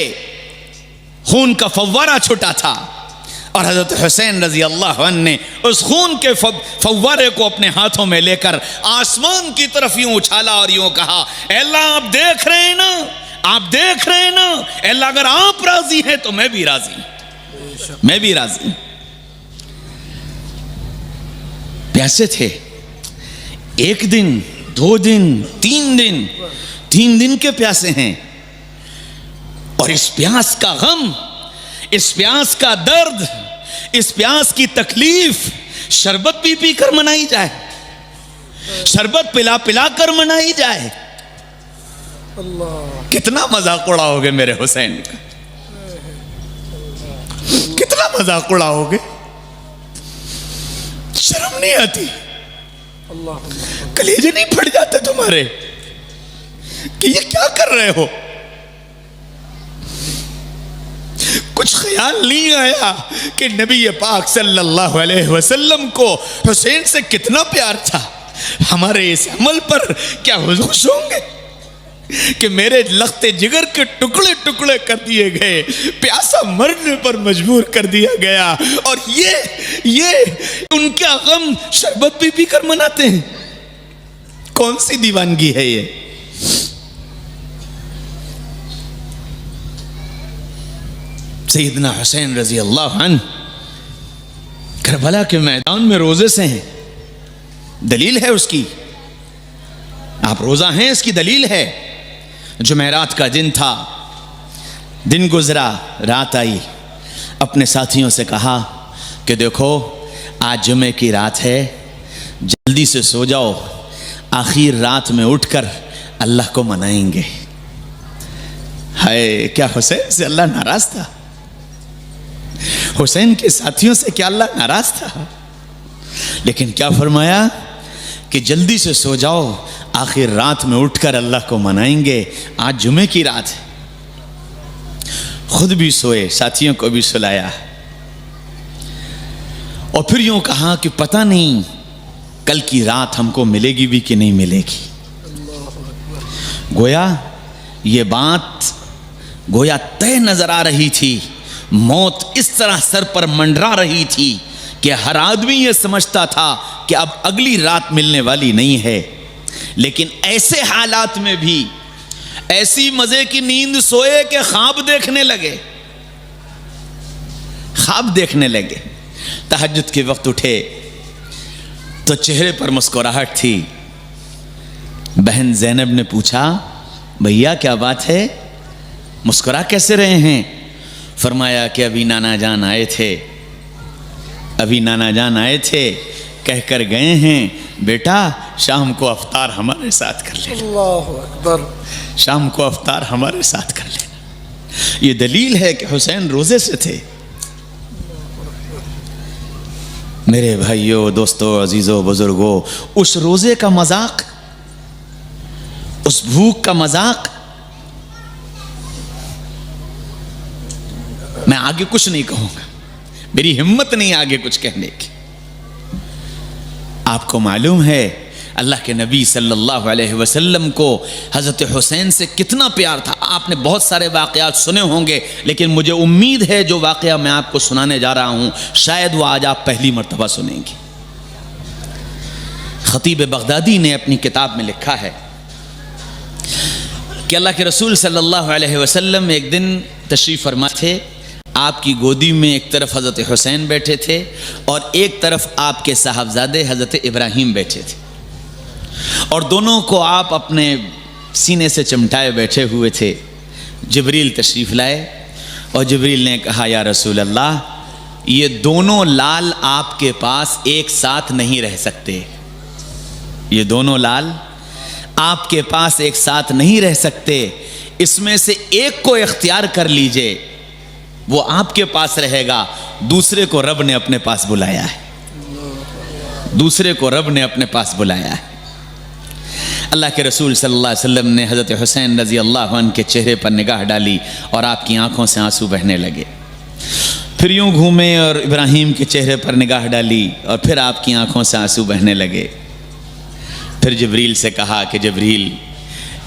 خون کا فوارہ چھٹا تھا اور حضرت حسین رضی اللہ عنہ نے اس خون کے فوارے کو اپنے ہاتھوں میں لے کر آسمان کی طرف یوں اچھالا اور یوں کہا، اے اللہ آپ دیکھ رہے ہیں نا، آپ دیکھ رہے ہیں نا، اے اللہ اگر آپ راضی ہیں تو میں بھی راضی ہوں، میں بھی راضی ہوں. پیاسے تھے، ایک دن، دو دن، تین دن کے پیاسے ہیں. اور اس پیاس کا غم، اس پیاس کا درد، اس پیاس کی تکلیف شربت پی پی کر منائی جائے، شربت پلا پلا کر منائی جائے. کتنا مذاق اڑاؤ گے میرے حسین کا، کتنا مذاق اڑاؤ گے، شرم نہیں آتی، کلیجے نہیں پھٹ جاتے تمہارے کہ یہ کیا کر رہے ہو؟ کچھ خیال نہیں آیا کہ نبی پاک صلی اللہ علیہ وسلم کو حسین سے کتنا پیار تھا. ہمارے اس عمل پر کیا خوش ہوں گے کہ میرے لختے جگر کے ٹکڑے ٹکڑے کر دیے گئے، پیاسا مرنے پر مجبور کر دیا گیا، اور یہ ان کا غم شربت پی پی کر مناتے ہیں. کون سی دیوانگی ہے یہ؟ سیدنا حسین رضی اللہ عنہ کربلا کے میدان میں روزے سے ہیں، دلیل ہے اس کی، آپ روزہ ہیں اس کی دلیل ہے. جمعرات کا دن تھا، دن گزرا، رات آئی، اپنے ساتھیوں سے کہا کہ دیکھو آج جمعے کی رات ہے، جلدی سے سو جاؤ، آخر رات میں اٹھ کر اللہ کو منائیں گے۔ ہائے، کیا حسین سے اللہ ناراض تھا؟ حسین کے ساتھیوں سے کیا اللہ ناراض تھا؟ لیکن کیا فرمایا کہ جلدی سے سو جاؤ، آخر رات میں اٹھ کر اللہ کو منائیں گے۔ آج جمعے کی رات ہے، خود بھی سوئے، ساتھیوں کو بھی سلایا، اور پھر یوں کہا کہ پتہ نہیں کل کی رات ہم کو ملے گی بھی کہ نہیں ملے گی۔ گویا یہ بات گویا طے نظر آ رہی تھی، موت اس طرح سر پر منڈرا رہی تھی کہ ہر آدمی یہ سمجھتا تھا کہ اب اگلی رات ملنے والی نہیں ہے۔ لیکن ایسے حالات میں بھی ایسی مزے کی نیند سوئے کہ خواب دیکھنے لگے، خواب دیکھنے لگے۔ تہجد کے وقت اٹھے تو چہرے پر مسکراہٹ تھی۔ بہن زینب نے پوچھا، بھیا کیا بات ہے، مسکرا کیسے رہے ہیں؟ فرمایا کہ ابھی نانا جان آئے تھے، ابھی نانا جان آئے تھے، کہہ کر گئے ہیں بیٹا شام کو افطار ہمارے ساتھ کر لینا، اللہ اکبر، شام کو افطار ہمارے ساتھ کر لینا۔ یہ دلیل ہے کہ حسین روزے سے تھے۔ میرے بھائیوں، دوستوں، عزیزوں، بزرگوں، اس روزے کا مذاق، اس بھوک کا مذاق میں آگے کچھ نہیں کہوں گا، میری ہمت نہیں آگے کچھ کہنے کی۔ آپ کو معلوم ہے اللہ کے نبی صلی اللہ علیہ وسلم کو حضرت حسین سے کتنا پیار تھا۔ آپ نے بہت سارے واقعات سنے ہوں گے، لیکن مجھے امید ہے جو واقعہ میں آپ کو سنانے جا رہا ہوں شاید وہ آج آپ پہلی مرتبہ سنیں گے۔ خطیب بغدادی نے اپنی کتاب میں لکھا ہے کہ اللہ کے رسول صلی اللہ علیہ وسلم ایک دن تشریف فرما تھے، آپ کی گودی میں ایک طرف حضرت حسین بیٹھے تھے اور ایک طرف آپ کے صاحبزادے حضرت ابراہیم بیٹھے تھے، اور دونوں کو آپ اپنے سینے سے چمٹائے بیٹھے ہوئے تھے۔ جبریل تشریف لائے اور جبریل نے کہا یا رسول اللہ، یہ دونوں لال آپ کے پاس ایک ساتھ نہیں رہ سکتے، یہ دونوں لال آپ کے پاس ایک ساتھ نہیں رہ سکتے، اس میں سے ایک کو اختیار کر لیجئے، وہ آپ کے پاس رہے گا، دوسرے کو رب نے اپنے پاس بلایا ہے، دوسرے کو رب نے اپنے پاس بلایا ہے۔ اللہ کے رسول صلی اللہ علیہ وسلم نے حضرت حسین رضی اللہ عنہ کے چہرے پر نگاہ ڈالی اور آپ کی آنکھوں سے آنسو بہنے لگے، پھر یوں گھومے اور ابراہیم کے چہرے پر نگاہ ڈالی اور پھر آپ کی آنکھوں سے آنسو بہنے لگے۔ پھر جبریل سے کہا کہ جبریل،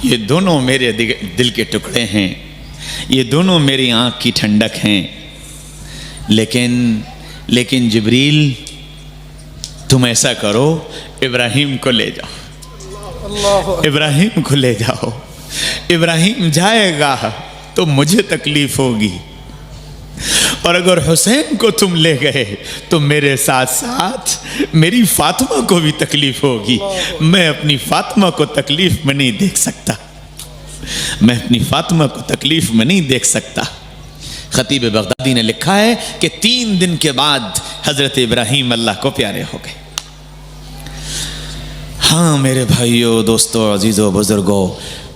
یہ دونوں میرے دل کے ٹکڑے ہیں، یہ دونوں میری آنکھ کی ٹھنڈک ہیں، لیکن جبریل تم ایسا کرو، ابراہیم کو لے جاؤ، ابراہیم کو لے جاؤ، ابراہیم جائے گا تو مجھے تکلیف ہوگی، اور اگر حسین کو تم لے گئے تو میرے ساتھ ساتھ میری فاطمہ کو بھی تکلیف ہوگی، میں اپنی فاطمہ کو تکلیف میں نہیں دیکھ سکتا، میں اپنی فاطمہ کو تکلیف میں نہیں دیکھ سکتا۔ خطیب بغدادی نے لکھا ہے کہ 3 دن کے بعد حضرت ابراہیم اللہ کو پیارے ہو گئے۔ ہاں میرے بھائیوں، دوستوں، عزیزوں، بزرگوں،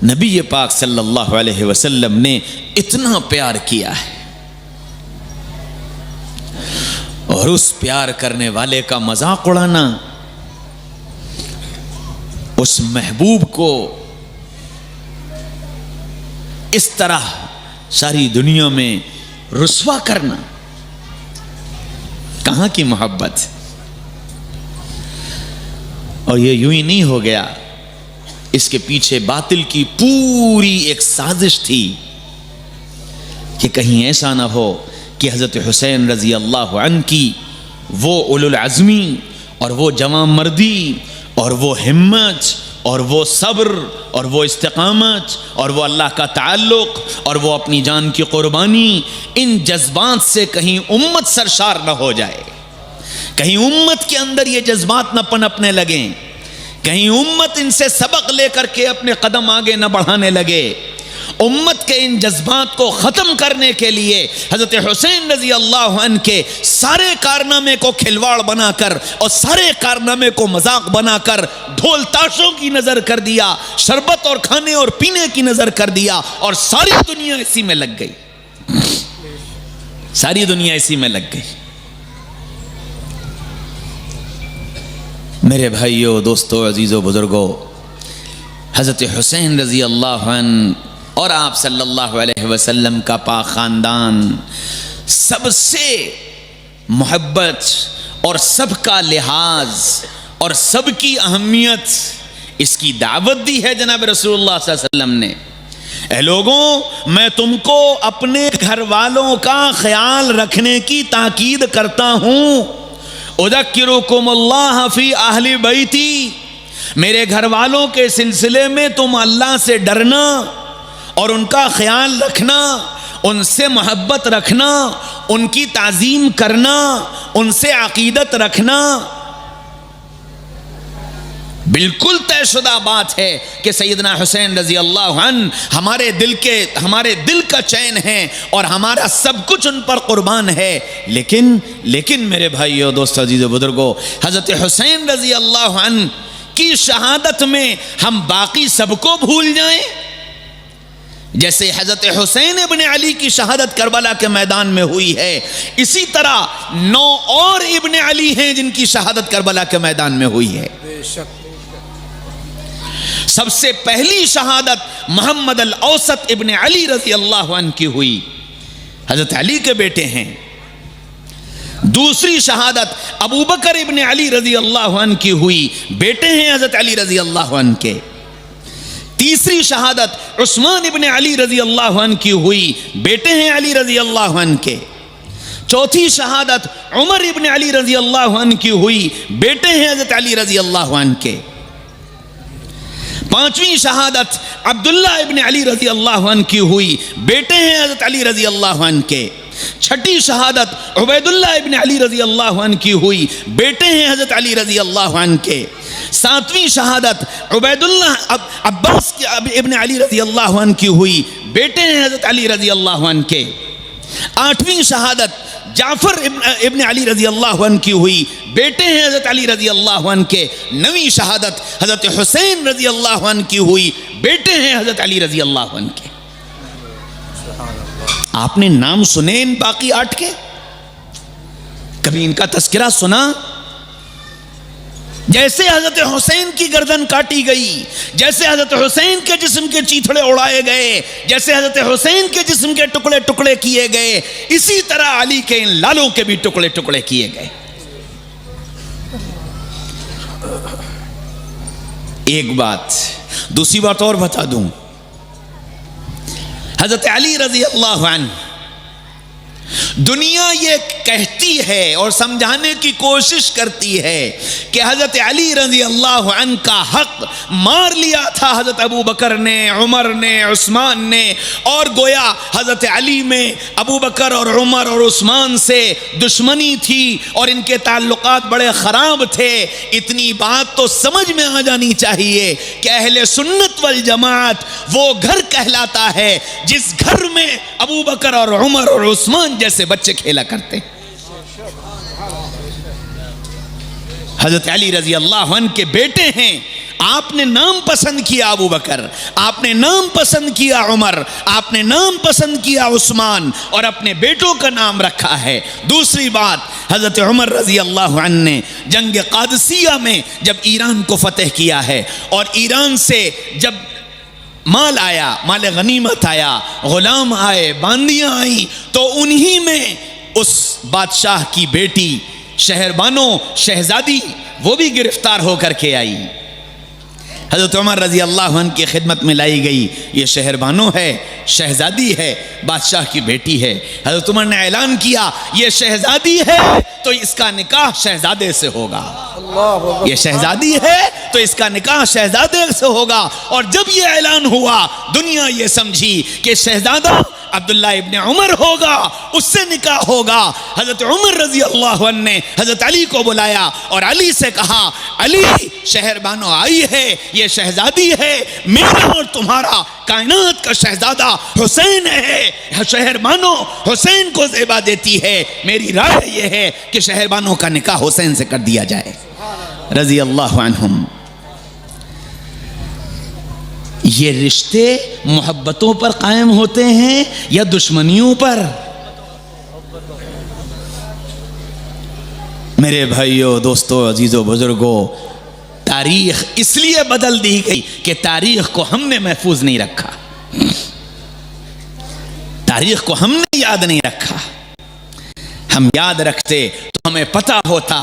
نبی پاک صلی اللہ علیہ وسلم نے اتنا پیار کیا ہے، اور اس پیار کرنے والے کا مذاق اڑانا، اس محبوب کو اس طرح ساری دنیا میں رسوا کرنا، کہاں کی محبت؟ اور یہ یوں ہی نہیں ہو گیا، اس کے پیچھے باطل کی پوری ایک سازش تھی کہ کہیں ایسا نہ ہو کہ حضرت حسین رضی اللہ عنہ کی وہ اولو العزمی اور وہ جواں مردی اور وہ ہمت اور وہ صبر اور وہ استقامت اور وہ اللہ کا تعلق اور وہ اپنی جان کی قربانی، ان جذبات سے کہیں امت سرشار نہ ہو جائے، کہیں امت کے اندر یہ جذبات نہ پنپنے لگیں، کہیں امت ان سے سبق لے کر کے اپنے قدم آگے نہ بڑھانے لگے، امت کے ان جذبات کو ختم کرنے کے لیے حضرت حسین رضی اللہ عنہ کے سارے کارنامے کو کھلواڑ بنا کر اور سارے کارنامے کو مذاق بنا کر ڈھول تاشوں کی نظر کر دیا، شربت اور کھانے اور پینے کی نظر کر دیا، اور ساری دنیا اسی میں لگ گئی، ساری دنیا اسی میں لگ گئی۔ میرے بھائیو، دوستو، عزیزو، بزرگو، حضرت حسین رضی اللہ عنہ اور آپ صلی اللہ علیہ وسلم کا پاک خاندان سب سے محبت اور سب کا لحاظ اور سب کی اہمیت اس کی دعوت دی ہے جناب رسول اللہ صلی اللہ علیہ وسلم نے۔ اے لوگوں، میں تم کو اپنے گھر والوں کا خیال رکھنے کی تاکید کرتا ہوں۔ اذکرکم اللہ فی اہل بیتی، میرے گھر والوں کے سلسلے میں تم اللہ سے ڈرنا اور ان کا خیال رکھنا، ان سے محبت رکھنا، ان کی تعظیم کرنا، ان سے عقیدت رکھنا۔ بالکل طے شدہ بات ہے کہ سیدنا حسین رضی اللہ عنہ ہمارے دل کا چین ہے اور ہمارا سب کچھ ان پر قربان ہے، لیکن میرے بھائیو، دوستو، عزیزو، بزرگو، حضرت حسین رضی اللہ عنہ کی شہادت میں ہم باقی سب کو بھول جائیں؟ جیسے حضرت حسین ابن علی کی شہادت کربلا کے میدان میں ہوئی ہے، اسی طرح 9 اور ابن علی ہیں جن کی شہادت کربلا کے میدان میں ہوئی ہے۔ بے شک۔ سب سے پہلی شہادت محمد الاوسط ابن علی رضی اللہ عنہ کی ہوئی، حضرت علی کے بیٹے ہیں۔ دوسری شہادت ابو بکر ابن علی رضی اللہ عنہ کی ہوئی، بیٹے ہیں حضرت علی رضی اللہ عنہ کے۔ تیسری شہادت عثمان ابن علی رضی اللہ عنہ کی ہوئی، بیٹے ہیں علی رضی اللہ عنہ کے۔ چوتھی شہادت عمر ابن علی رضی اللہ عنہ کی ہوئی، بیٹے ہیں حضرت علی رضی اللہ عنہ کے۔ پانچویں شہادت عبداللہ ابن علی رضی اللہ عنہ کی ہوئی، بیٹے ہیں حضرت علی رضی اللہ عنہ کے۔ چھٹی شہادت عبیداللہ ابن علی رضی اللہ عنہ کی ہوئی، بیٹے ہیں حضرت علی رضی اللہ عنہ کے۔ ساتویں شہادت عبیداللہ عباس ابن علی رضی اللہ عنہ کی ہوئی، بیٹے ہیں حضرت علی رضی اللہ عنہ کے۔ آٹھویں شہادت جعفر ابن علی رضی اللہ عنہ کی ہوئی، بیٹے ہیں حضرت علی رضی اللہ عنہ کے۔ نویں شہادت حضرت حسین رضی اللہ عنہ کی ہوئی، بیٹے ہیں حضرت علی رضی اللہ عنہ کے۔ آپ نے نام سنے ان باقی 8 کے؟ کبھی ان کا تذکرہ سنا؟ جیسے حضرت حسین کی گردن کاٹی گئی، جیسے حضرت حسین کے جسم کے چیتھڑے اڑائے گئے، جیسے حضرت حسین کے جسم کے ٹکڑے ٹکڑے کیے گئے، اسی طرح علی کے ان لالوں کے بھی ٹکڑے ٹکڑے کیے گئے۔ ایک بات، دوسری بات اور بتا دوں، حضرت علی رضی اللہ عنہ، دنیا یہ کہتی ہے اور سمجھانے کی کوشش کرتی ہے کہ حضرت علی رضی اللہ عنہ کا حق مار لیا تھا حضرت ابو بکر نے، عمر نے، عثمان نے، اور گویا حضرت علی میں ابو بکر اور عمر اور عثمان سے دشمنی تھی اور ان کے تعلقات بڑے خراب تھے۔ اتنی بات تو سمجھ میں آ جانی چاہیے کہ اہل سنت والجماعت وہ گھر کہلاتا ہے جس گھر میں ابو بکر اور عمر اور عثمان جیسے بچے کھیلا کرتے۔ حضرت علی رضی اللہ عنہ کے بیٹے ہیں، آپ نے نام پسند کیا ابو بکر، آپ نے نام پسند کیا عمر، آپ نے نام پسند کیا عثمان، اور اپنے بیٹوں کا نام رکھا ہے۔ دوسری بات، حضرت عمر رضی اللہ عنہ نے جنگ قادسیہ میں جب ایران کو فتح کیا ہے اور ایران سے جب مال آیا، مال غنیمت آیا، غلام آئے، باندیاں آئیں، تو انہی میں اس بادشاہ کی بیٹی شہربانو شہزادی وہ بھی گرفتار ہو کر کے آئی، حضرت عمر رضی اللہ عنہ کی خدمت میں لائی گئی۔ یہ شہربانو ہے، شہزادی ہے، بادشاہ کی بیٹی ہے۔ حضرت عمر نے اعلان کیا یہ شہزادی ہے تو اس کا نکاح شہزادے سے ہوگا، یہ شہزادی ہے تو اس کا نکاح شہزادے سے ہوگا. اور جب یہ اعلان ہوا دنیا یہ سمجھی کہ شہزادہ عبداللہ ابن عمر ہوگا, اس سے نکاح ہوگا. حضرت عمر رضی اللہ عنہ نے حضرت علی کو بلایا اور علی سے کہا, علی شہر بانو آئی ہے, یہ شہزادی ہے, میرا اور تمہارا کائنات کا شہزادہ حسین ہے, شہر بانو حسین کو زیبا دیتی ہے. میری رائے یہ ہے کہ شہر بانو کا نکاح حسین سے کر دیا جائے رضی اللہ عنہم. یہ رشتے محبتوں پر قائم ہوتے ہیں یا دشمنیوں پر؟ میرے بھائیو, دوستو, عزیزو, بزرگو, تاریخ اس لیے بدل دی گئی کہ تاریخ کو ہم نے محفوظ نہیں رکھا, تاریخ کو ہم نے یاد نہیں رکھا. ہم یاد رکھتے تو ہمیں پتہ ہوتا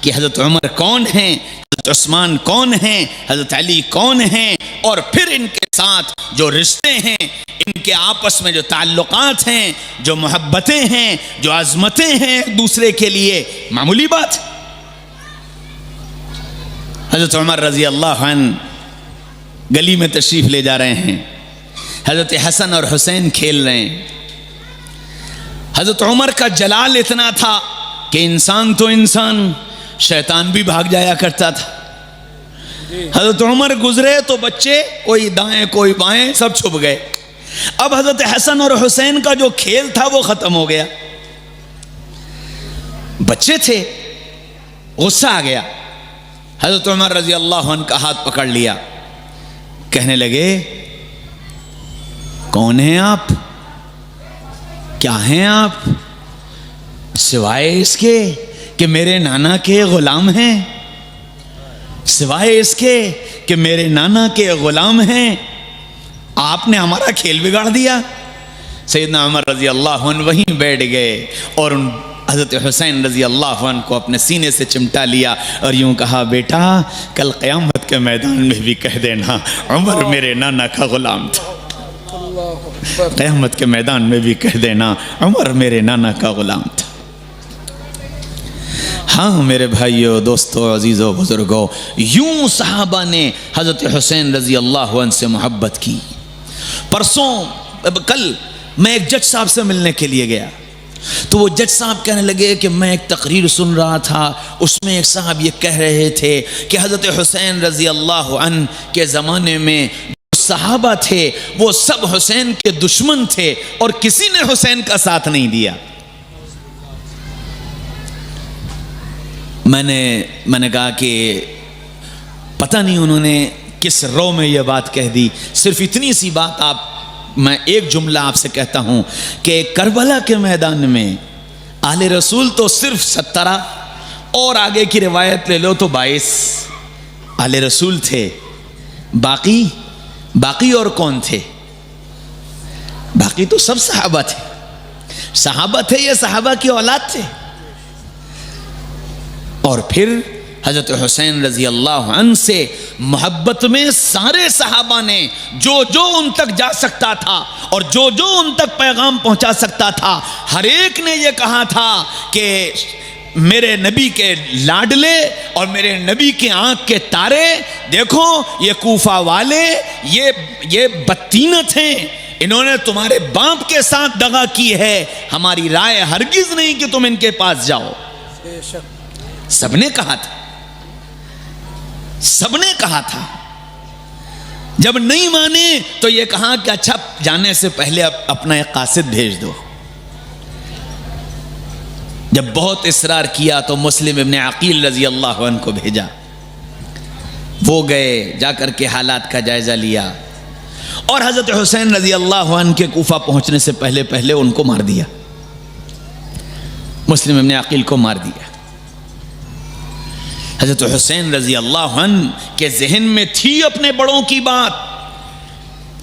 کہ حضرت عمر کون ہیں, حضرت عثمان کون ہیں, حضرت علی کون ہیں, اور پھر ان کے ساتھ جو رشتے ہیں, ان کے آپس میں جو تعلقات ہیں, جو محبتیں ہیں, جو عظمتیں ہیں ایک دوسرے کے لیے, معمولی بات. حضرت عمر رضی اللہ عنہ گلی میں تشریف لے جا رہے ہیں, حضرت حسن اور حسین کھیل رہے ہیں. حضرت عمر کا جلال اتنا تھا کہ انسان تو انسان, شیطان بھی بھاگ جایا کرتا تھا. حضرت عمر گزرے تو بچے کوئی دائیں کوئی بائیں سب چھپ گئے. اب حضرت حسن اور حسین کا جو کھیل تھا وہ ختم ہو گیا. بچے تھے, غصہ آ گیا. حضرت عمر رضی اللہ عنہ کا ہاتھ پکڑ لیا, کہنے لگے, کون ہیں آپ, کیا ہیں آپ, سوائے اس کے کہ میرے نانا کے غلام ہیں, سوائے اس کے کہ میرے نانا کے غلام ہیں, آپ نے ہمارا کھیل بگاڑ دیا. سیدنا عمر رضی اللہ عنہ وہیں بیٹھ گئے اور ان حضرت حسین رضی اللہ عنہ کو اپنے سینے سے چمٹا لیا اور یوں کہا, بیٹا کل قیامت کے میدان میں بھی کہہ دینا عمر میرے نانا کا غلام تھا. قیامت کے میدان میں بھی کہہ دینا عمر میرے نانا کا غلام تھا. ہاں میرے بھائیو, دوستو, عزیزو, بزرگو, یوں صحابہ نے حضرت حسین رضی اللہ عنہ سے محبت کی. کل میں ایک جج صاحب سے ملنے کے لیے گیا تو وہ جج صاحب کہنے لگے کہ میں ایک تقریر سن رہا تھا, اس میں ایک صاحب یہ کہہ رہے تھے کہ حضرت حسین رضی اللہ عنہ کے زمانے میں جو صحابہ تھے وہ سب حسین کے دشمن تھے اور کسی نے حسین کا ساتھ نہیں دیا. میں نے کہا کہ پتہ نہیں انہوں نے کس رو میں یہ بات کہہ دی. صرف اتنی سی بات میں ایک جملہ آپ سے کہتا ہوں کہ کربلا کے میدان میں آل رسول تو صرف 17 اور آگے کی روایت لے لو تو 22 آل رسول تھے. باقی اور کون تھے؟ باقی تو سب صحابہ تھے. صحابہ تھے, یہ صحابہ کی اولاد تھے. اور پھر حضرت حسین رضی اللہ عنہ سے محبت میں سارے صحابہ نے جو ان تک جا سکتا تھا اور جو ان تک پیغام پہنچا سکتا تھا, ہر ایک نے یہ کہا تھا کہ میرے نبی کے لاڈلے اور میرے نبی کے آنکھ کے تارے, دیکھو یہ کوفہ والے یہ بدتینت ہیں, انہوں نے تمہارے باپ کے ساتھ دغا کی ہے, ہماری رائے ہرگز نہیں کہ تم ان کے پاس جاؤ. سب نے کہا تھا, سب نے کہا تھا. جب نہیں مانے تو یہ کہا کہ اچھا جانے سے پہلے اپنا ایک قاصد بھیج دو. جب بہت اصرار کیا تو مسلم ابن عقیل رضی اللہ عنہ کو بھیجا. وہ گئے, جا کر کے حالات کا جائزہ لیا اور حضرت حسین رضی اللہ عنہ کے کوفہ پہنچنے سے پہلے ان کو مار دیا. مسلم ابن عقیل کو مار دیا. حضرت حسین رضی اللہ عنہ کے ذہن میں تھی اپنے بڑوں کی بات,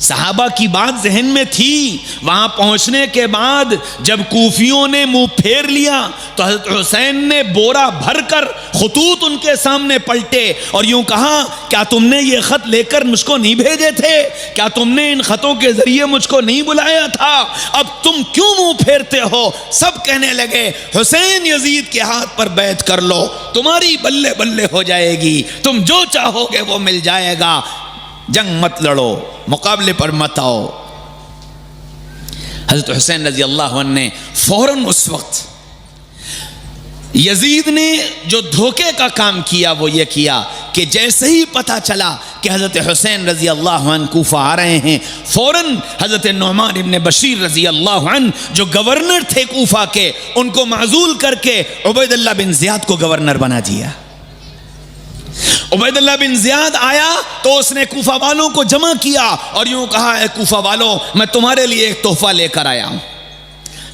صحابہ کی بات ذہن میں تھی. وہاں پہنچنے کے بعد جب کوفیوں نے منہ پھیر لیا تو حضرت حسین نے بورا بھر کر خطوط ان کے سامنے پلٹے اور یوں کہا, کیا تم نے یہ خط لے کر مجھ کو نہیں بھیجے تھے؟ کیا تم نے ان خطوں کے ذریعے مجھ کو نہیں بلایا تھا؟ اب تم کیوں منہ پھیرتے ہو؟ سب کہنے لگے, حسین یزید کے ہاتھ پر بیعت کر لو, تمہاری بلے بلے ہو جائے گی, تم جو چاہو گے وہ مل جائے گا, جنگ مت لڑو, مقابلے پر مت آؤ. حضرت حسین رضی اللہ عنہ نے فوراً اس وقت یزید نے جو دھوکے کا کام کیا وہ یہ کیا کہ جیسے ہی پتہ چلا کہ حضرت حسین رضی اللہ عنہ کوفہ آ رہے ہیں, فوراً حضرت نعمان ابن بشیر رضی اللہ عنہ جو گورنر تھے کوفہ کے, ان کو معزول کر کے عبید اللہ بن زیاد کو گورنر بنا دیا. عبید اللہ بن زیاد آیا تو اس نے کوفہ والوں کو جمع کیا اور یوں کہا, اے کوفہ والوں, میں تمہارے لیے ایک تحفہ لے کر آیا ہوں.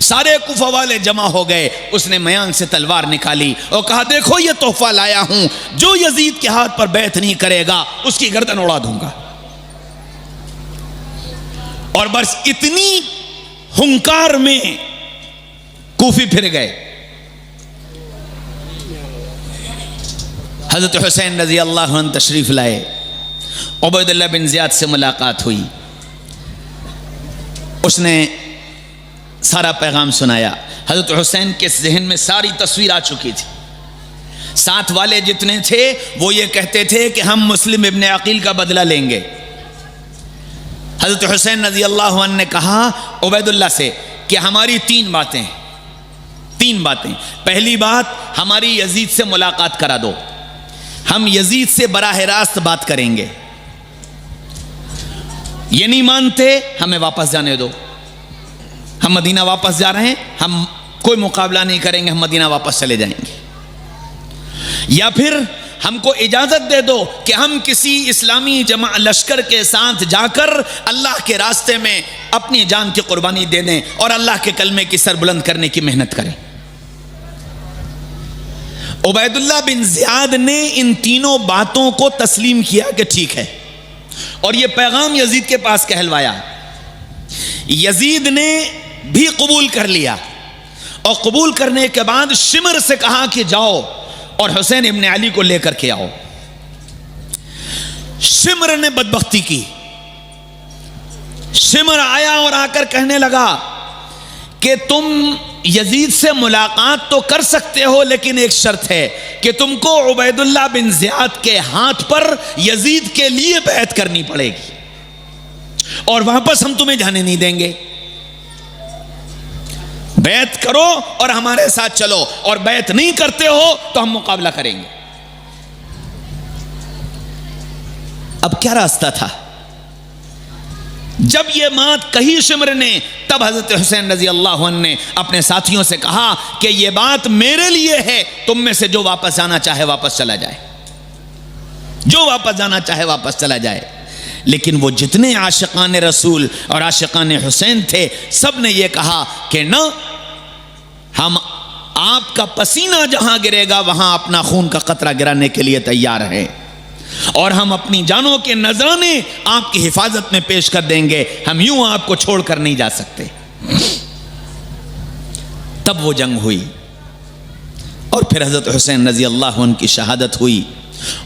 سارے کوفہ والے جمع ہو گئے. اس نے میان سے تلوار نکالی اور کہا, دیکھو یہ تحفہ لایا ہوں, جو یزید کے ہاتھ پر بیعت نہیں کرے گا اس کی گردن اڑا دوں گا. اور بس اتنی ہنکار میں کوفی پھر گئے. حضرت حسین رضی اللہ عنہ تشریف لائے, عبید اللہ بن زیاد سے ملاقات ہوئی, اس نے سارا پیغام سنایا. حضرت حسین کے ذہن میں ساری تصویر آ چکی تھی. ساتھ والے جتنے تھے وہ یہ کہتے تھے کہ ہم مسلم ابن عقیل کا بدلہ لیں گے. حضرت حسین رضی اللہ عنہ نے کہا عبید اللہ سے کہ ہماری تین باتیں. پہلی بات, ہماری یزید سے ملاقات کرا دو, ہم یزید سے براہ راست بات کریں گے. یہ نہیں مانتے, ہمیں واپس جانے دو, ہم مدینہ واپس جا رہے ہیں, ہم کوئی مقابلہ نہیں کریں گے, ہم مدینہ واپس چلے جائیں گے. یا پھر ہم کو اجازت دے دو کہ ہم کسی اسلامی لشکر کے ساتھ جا کر اللہ کے راستے میں اپنی جان کی قربانی دے دیں اور اللہ کے کلمے کی سر بلند کرنے کی محنت کریں. عبید اللہ بن زیاد نے ان تینوں باتوں کو تسلیم کیا کہ ٹھیک ہے, اور یہ پیغام یزید کے پاس کہلوایا. یزید نے بھی قبول کر لیا, اور قبول کرنے کے بعد شمر سے کہا کہ جاؤ اور حسین ابن علی کو لے کر کے آؤ. شمر نے بدبختی کی. شمر آیا اور آ کر کہنے لگا کہ تم یزید سے ملاقات تو کر سکتے ہو, لیکن ایک شرط ہے کہ تم کو عبید اللہ بن زیاد کے ہاتھ پر یزید کے لیے بیعت کرنی پڑے گی, اور واپس ہم تمہیں جانے نہیں دیں گے. بیعت کرو اور ہمارے ساتھ چلو, اور بیعت نہیں کرتے ہو تو ہم مقابلہ کریں گے. اب کیا راستہ تھا؟ جب یہ بات کہی شمر نے, تب حضرت حسین رضی اللہ عنہ نے اپنے ساتھیوں سے کہا کہ یہ بات میرے لیے ہے, تم میں سے جو واپس جانا چاہے واپس چلا جائے, جو واپس جانا چاہے واپس چلا جائے. لیکن وہ جتنے عاشقان رسول اور عاشقان حسین تھے, سب نے یہ کہا کہ نہ, ہم آپ کا پسینہ جہاں گرے گا وہاں اپنا خون کا قطرہ گرانے کے لیے تیار ہیں, اور ہم اپنی جانوں کے نذرانے آپ کی حفاظت میں پیش کر دیں گے, ہم یوں آپ کو چھوڑ کر نہیں جا سکتے. تب وہ جنگ ہوئی, اور پھر حضرت حسین رضی اللہ عنہ کی شہادت ہوئی,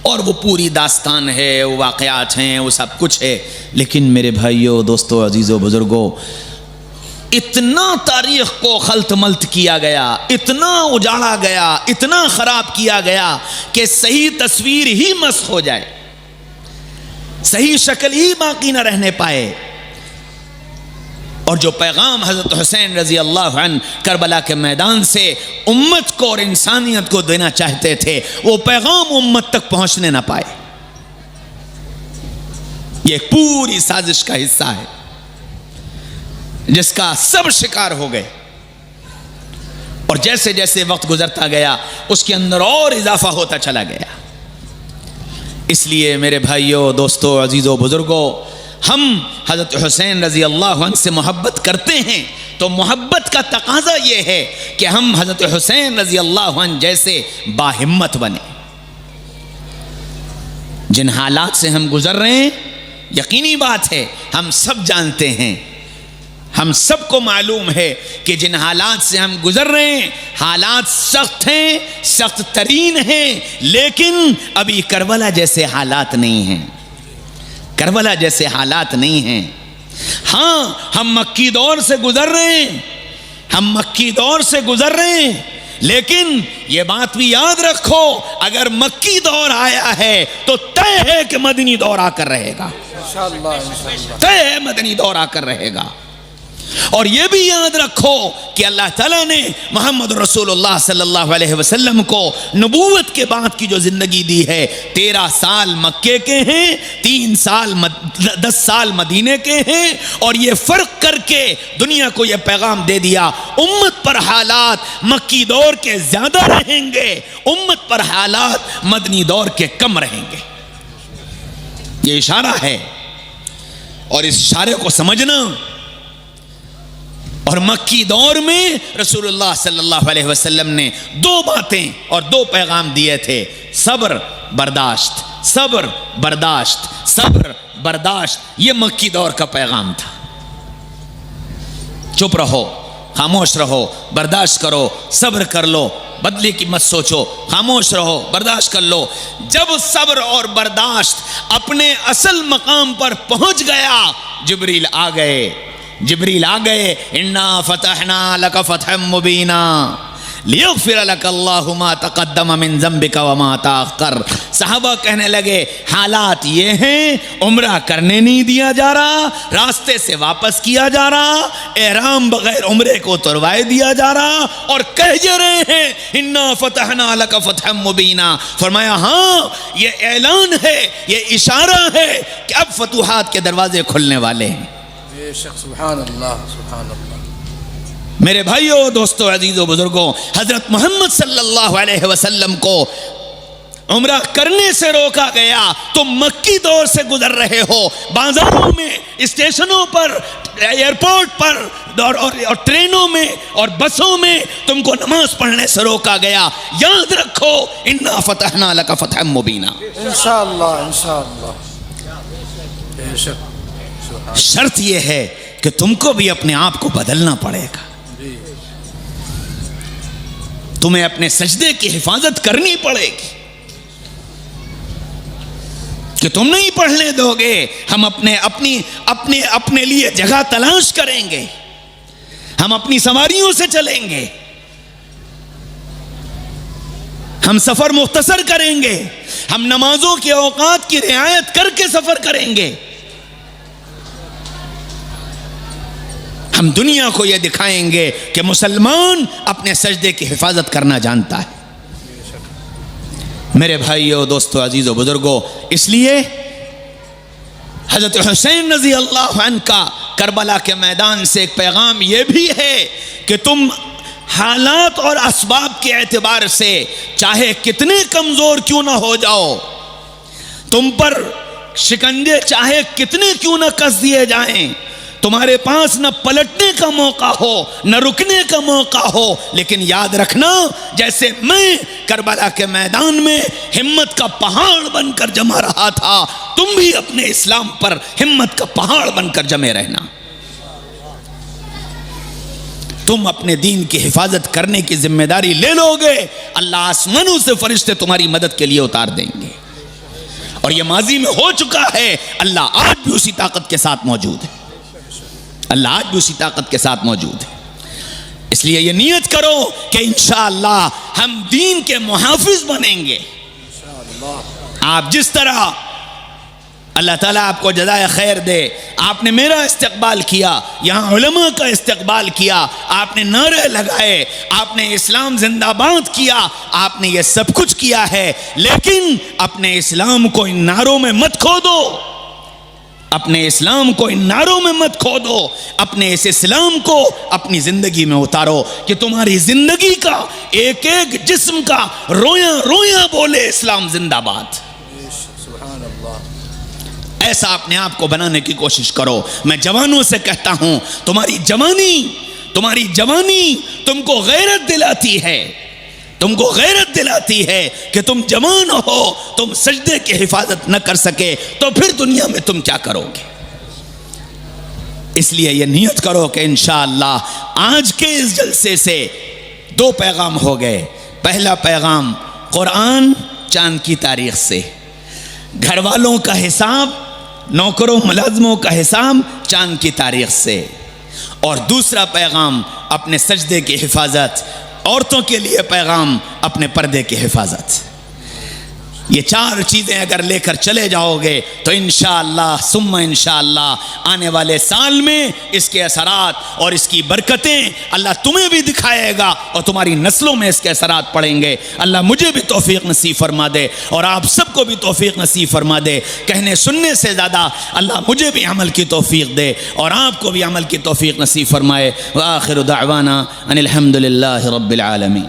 اور وہ پوری داستان ہے, وہ واقعات ہیں, وہ سب کچھ ہے. لیکن میرے بھائیوں, دوستوں, عزیزوں, بزرگوں, اتنا تاریخ کو خلط ملط کیا گیا, اتنا اجاڑا گیا, اتنا خراب کیا گیا کہ صحیح تصویر ہی مسخ ہو جائے, صحیح شکل ہی باقی نہ رہنے پائے. اور جو پیغام حضرت حسین رضی اللہ عنہ کربلا کے میدان سے امت کو اور انسانیت کو دینا چاہتے تھے, وہ پیغام امت تک پہنچنے نہ پائے. یہ پوری سازش کا حصہ ہے جس کا سب شکار ہو گئے, اور جیسے جیسے وقت گزرتا گیا اس کے اندر اور اضافہ ہوتا چلا گیا. اس لیے میرے بھائیوں, دوستوں, عزیزوں, بزرگوں, ہم حضرت حسین رضی اللہ عنہ سے محبت کرتے ہیں تو محبت کا تقاضا یہ ہے کہ ہم حضرت حسین رضی اللہ عنہ جیسے باہمت بنیں. جن حالات سے ہم گزر رہے ہیں یقینی بات ہے، ہم سب جانتے ہیں، ہم سب کو معلوم ہے کہ جن حالات سے ہم گزر رہے ہیں حالات سخت ہیں، سخت ترین ہیں، لیکن ابھی کربلا جیسے حالات نہیں ہیں، کربلا جیسے حالات نہیں ہیں۔ ہاں ہم مکی دور سے گزر رہے ہیں، ہم مکی دور سے گزر رہے ہیں، لیکن یہ بات بھی یاد رکھو اگر مکی دور آیا ہے تو طے ہے کہ مدنی دور آ کر رہے گا، انشاءاللہ طے ہے مدنی دور آ کر رہے گا۔ اور یہ بھی یاد رکھو کہ اللہ تعالیٰ نے محمد رسول اللہ صلی اللہ علیہ وسلم کو نبوت کے بعد کی جو زندگی دی ہے 13 سال مکے کے ہیں، 10 سال مدینے کے ہیں، اور یہ فرق کر کے دنیا کو یہ پیغام دے دیا امت پر حالات مکی دور کے زیادہ رہیں گے، امت پر حالات مدنی دور کے کم رہیں گے۔ یہ اشارہ ہے، اور اس اشارے کو سمجھنا، اور مکی دور میں رسول اللہ صلی اللہ علیہ وسلم نے 2 باتیں اور 2 پیغام دیے تھے، صبر برداشت، صبر برداشت، صبر برداشت، یہ مکی دور کا پیغام تھا۔ چپ رہو، خاموش رہو، برداشت کرو، صبر کر لو، بدلے کی مت سوچو، خاموش رہو، برداشت کر لو۔ جب صبر اور برداشت اپنے اصل مقام پر پہنچ گیا، جبریل آ گئے، جبریل آ گئے، انا فتحنا لک فتحا مبینا لیغفر لک اللہ ما تقدم من ذنبک وما تاخر۔ صحابہ کہنے لگے حالات یہ ہیں، عمرہ کرنے نہیں دیا جا رہا، راستے سے واپس کیا جا رہا، احرام بغیر عمرے کو اتروائے دیا جا رہا، اور کہہ جا رہے ہیں انا فتحنا لک فتحا مبینا۔ فرمایا ہاں یہ اعلان ہے، یہ اشارہ ہے کہ اب فتوحات کے دروازے کھلنے والے ہیں۔ بے شک، سبحان اللہ سبحان اللہ۔ میرے بھائیوں، دوستوں، عزیزوں، بزرگوں، حضرت محمد صلی اللہ علیہ وسلم کو عمرہ کرنے سے روکا گیا، تم مکی دور سے گزر رہے ہو، بازاروں میں، اسٹیشنوں پر، ایئرپورٹ پر، اور ٹرینوں میں اور بسوں میں تم کو نماز پڑھنے سے روکا گیا۔ یاد رکھو انا فتحنا لک فتحا مبینا۔ انشاءاللہ انشاءاللہ، بے شک۔ شرط یہ ہے کہ تم کو بھی اپنے آپ کو بدلنا پڑے گا، تمہیں اپنے سجدے کی حفاظت کرنی پڑے گی، کہ تم نہیں پڑھنے دو گے، ہم اپنے لیے جگہ تلاش کریں گے، ہم اپنی سواریوں سے چلیں گے، ہم سفر مختصر کریں گے، ہم نمازوں کے اوقات کی رعایت کر کے سفر کریں گے، ہم دنیا کو یہ دکھائیں گے کہ مسلمان اپنے سجدے کی حفاظت کرنا جانتا ہے۔ میرے بھائیو، دوستو، عزیزو، بزرگو، اس لیے حضرت حسین رضی اللہ عنہ کا کربلا کے میدان سے ایک پیغام یہ بھی ہے کہ تم حالات اور اسباب کے اعتبار سے چاہے کتنے کمزور کیوں نہ ہو جاؤ، تم پر شکنجے چاہے کتنے کیوں نہ کس دیے جائیں، تمہارے پاس نہ پلٹنے کا موقع ہو نہ رکنے کا موقع ہو، لیکن یاد رکھنا جیسے میں کربلا کے میدان میں ہمت کا پہاڑ بن کر جمع رہا تھا، تم بھی اپنے اسلام پر ہمت کا پہاڑ بن کر جمے رہنا۔ تم اپنے دین کی حفاظت کرنے کی ذمہ داری لے لو گے، اللہ آسمانوں سے فرشتے تمہاری مدد کے لیے اتار دیں گے، اور یہ ماضی میں ہو چکا ہے، اللہ آج بھی اسی طاقت کے ساتھ موجود ہے، اللہ آج بھی اسی طاقت کے ساتھ موجود ہے۔ اس لیے یہ نیت کرو کہ انشاءاللہ ہم دین کے محافظ بنیں گے۔ آپ جس طرح، اللہ تعالیٰ آپ کو جزائے خیر دے، آپ نے میرا استقبال کیا، یہاں علماء کا استقبال کیا، آپ نے نعرے لگائے، آپ نے اسلام زندہ باد کیا، آپ نے یہ سب کچھ کیا ہے، لیکن اپنے اسلام کو ان نعروں میں مت کھو دو، اپنے اسلام کو ان نعروں میں مت کھو دو، اپنے اس اسلام کو اپنی زندگی میں اتارو کہ تمہاری زندگی کا ایک ایک جسم کا رویا رویا بولے اسلام زندہ باد۔ ایسا اپنے آپ کو بنانے کی کوشش کرو۔ میں جوانوں سے کہتا ہوں، تمہاری جوانی تم کو غیرت دلاتی ہے، تم کو غیرت دلاتی ہے کہ تم جوان ہو، تم سجدے کی حفاظت نہ کر سکے تو پھر دنیا میں تم کیا کرو گے؟ اس لیے یہ نیت کرو کہ انشاءاللہ آج کے اس جلسے سے 2 پیغام ہو گئے۔ پہلا پیغام قرآن چاند کی تاریخ سے، گھر والوں کا حساب، نوکروں ملازموں کا حساب چاند کی تاریخ سے، اور دوسرا پیغام اپنے سجدے کی حفاظت، عورتوں کے لیے پیغام اپنے پردے کی حفاظت۔ یہ 4 چیزیں اگر لے کر چلے جاؤ گے تو انشاءاللہ ثم انشاءاللہ آنے والے سال میں اس کے اثرات اور اس کی برکتیں اللہ تمہیں بھی دکھائے گا اور تمہاری نسلوں میں اس کے اثرات پڑیں گے۔ اللہ مجھے بھی توفیق نصیب فرما دے اور آپ سب کو بھی توفیق نصیب فرما دے۔ کہنے سننے سے زیادہ اللہ مجھے بھی عمل کی توفیق دے اور آپ کو بھی عمل کی توفیق نصیب فرمائے۔ وآخر دعوانا ان الحمد للہ رب العالمین۔